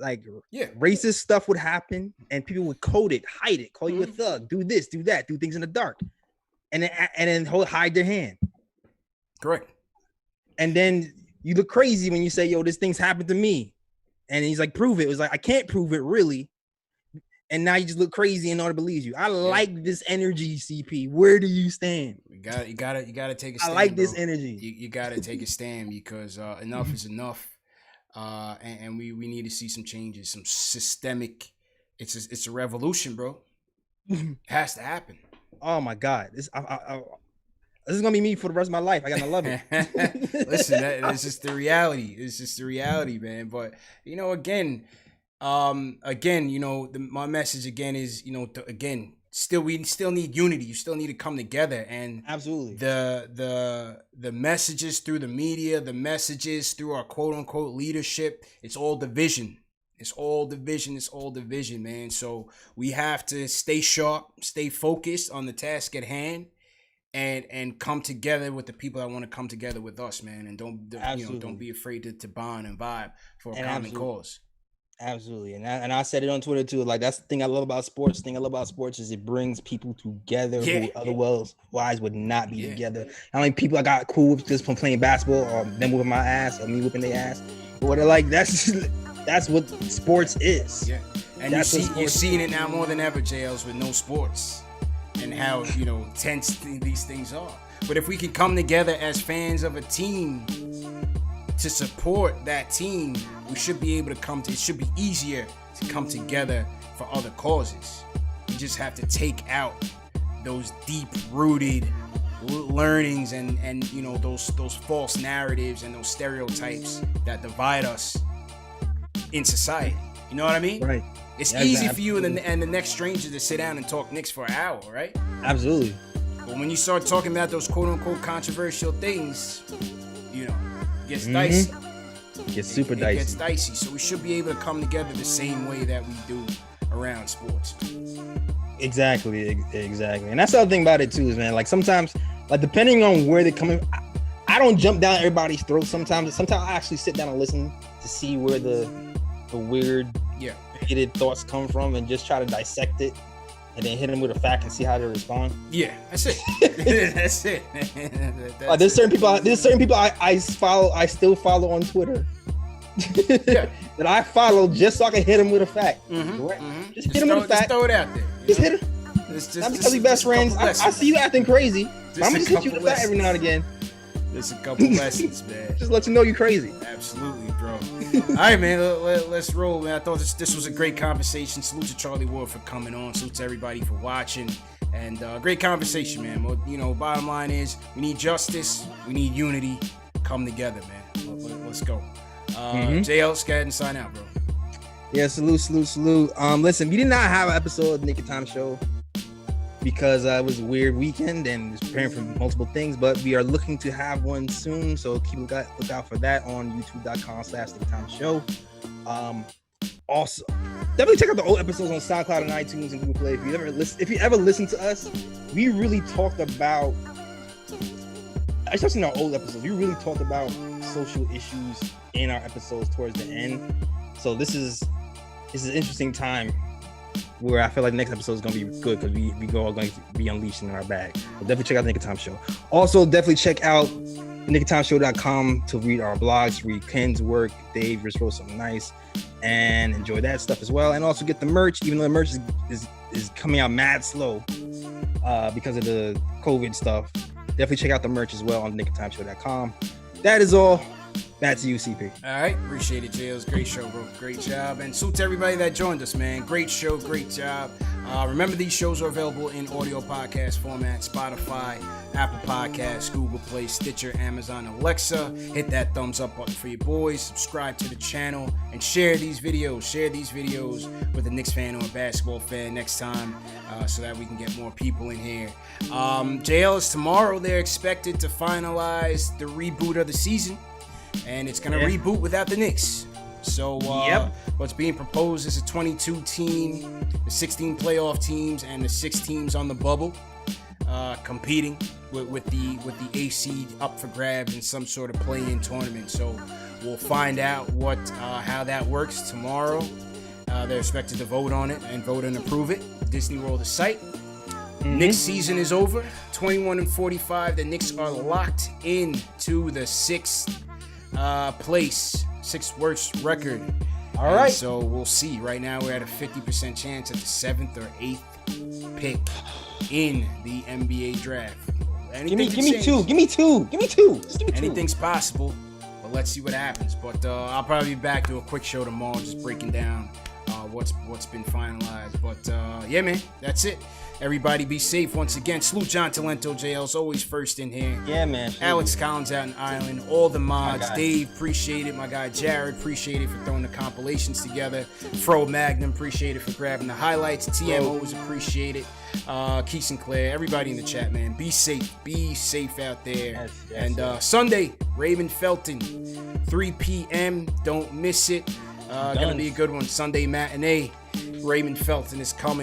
Racist stuff would happen and people would code it, hide it, call you a thug, do this, do that, do things in the dark, and then hide their hand. Correct. And then you look crazy when you say, "Yo, this thing's happened to me," and he's like, "Prove it." It was like, I can't prove it, really. And now you just look crazy and nobody believes you. I like this energy, CP. Where do you stand? You gotta take a stand. I like this energy. You gotta take a stand because enough is enough. And we need to see some changes, some systemic. It's a revolution, bro. It has to happen. Oh my God, this is gonna be me for the rest of my life. I gotta love it. Listen, it's just the reality. It's just the reality, man. But again, Again, my message again is, we still need unity. You still need to come together, and absolutely the messages through the media, the messages through our quote unquote leadership, it's all division. It's all division, man. So we have to stay sharp, stay focused on the task at hand, and come together with the people that want to come together with us, man. And don't be afraid to bond and vibe for a common cause. Absolutely. And I said it on Twitter too. Like, that's the thing I love about sports. The thing I love about sports is it brings people together who otherwise would not be together. How many people I got cool with just from playing basketball, or them whipping my ass, or me whipping their ass, or they're like, that's what sports is. Yeah. And you're seeing it now more than ever, JLs, with no sports, and how tense these things are. But if we can come together as fans of a team to support that team, we should be able to it should be easier to come together for other causes. We just have to take out those deep-rooted learnings and those false narratives and those stereotypes that divide us in society. You know what I mean? Right. It's easy for you and the next stranger to sit down and talk Knicks for an hour, right? Absolutely. But when you start talking about those quote-unquote controversial things, it gets dicey. It gets super dicey. It gets dicey. So we should be able to come together the same way that we do around sports. Exactly. And that's the other thing about it too, is, man, like, sometimes, like, depending on where they're coming, I don't jump down everybody's throat. Sometimes I actually sit down and listen to see where the weird, bigoted thoughts come from, and just try to dissect it, and then hit them with a fact and see how they respond. Yeah, that's it. That's it. There's certain people I follow. I still follow on Twitter. That I follow just so I can hit them with a fact. Just hit them with a fact. Just throw it out there. Just hit them. Not because we best friends. I see you acting crazy. I'm gonna just hit you with a fact every now and again. There's a couple lessons, man. Just let you know you're crazy. Absolutely, bro. All right, man. Let's roll, man. I thought this was a great conversation. Salute to Charlie Ward for coming on. Salute to everybody for watching. And great conversation, man. Well, bottom line is, we need justice. We need unity. Come together, man. Let's go. JL, go ahead and sign out, bro. Yeah, salute. Listen, we did not have an episode of the Naked Time Show because it was a weird weekend and was preparing for multiple things, but we are looking to have one soon, so look out for that on youtube.com/NakedTimeShow. Also, definitely check out the old episodes on SoundCloud and iTunes and Google Play. If you ever listen to us, we really talked about, especially in our old episodes, we really talked about social issues in our episodes towards the end. So this is an interesting time where I feel like the next episode is going to be good, because we are going to be unleashed in our bag. So definitely check out the Naked Time Show. Also, definitely check out nakedtimeshow.com to read our blogs, read Ken's work. Dave just wrote something nice, and enjoy that stuff as well. And also get the merch, even though the merch is coming out mad slow because of the COVID stuff. Definitely check out the merch as well on nakedtimeshow.com. That is all. Back to you, CP. All right. Appreciate it, Jails. Great show, bro. Great job. And salute to everybody that joined us, man. Great show. Great job. Remember, these shows are available in audio podcast format: Spotify, Apple Podcasts, Google Play, Stitcher, Amazon, Alexa. Hit that thumbs up button for your boys. Subscribe to the channel and share these videos. Share these videos with a Knicks fan or a basketball fan next time, so that we can get more people in here. JLs, tomorrow they're expected to finalize the reboot of the season, and it's going to reboot without the Knicks. So what's being proposed is a 22-team, the 16 playoff teams, and the 6 teams on the bubble competing with the A seed up for grabs in some sort of play-in tournament. So we'll find out how that works tomorrow. They're expected to vote on it and vote and approve it. Disney World is sight. Knicks season is over. 21-45. The Knicks are locked into the 6th place, 6th worst record. All right. So we'll see. Right now we're at a 50% chance at the 7th or 8th pick in the NBA draft. Give me two. Give me two. Anything's possible, but let's see what happens. But I'll probably be back to a quick show tomorrow, just breaking down what's been finalized. But yeah, man, that's it. Everybody be safe once again. Salute John Talento, JL's always first in here. Yeah, man. Alex Collins out in Ireland. All the mods. Dave, appreciate it. My guy Jared, appreciate it for throwing the compilations together. Fro Magnum, appreciate it for grabbing the highlights. TM always appreciate it. Keith Sinclair, everybody in the chat, man. Be safe. Be safe out there. And Sunday, Raven Felton, 3 p.m. Don't miss it. Gonna be a good one. Sunday matinee. Raymond Felton is coming.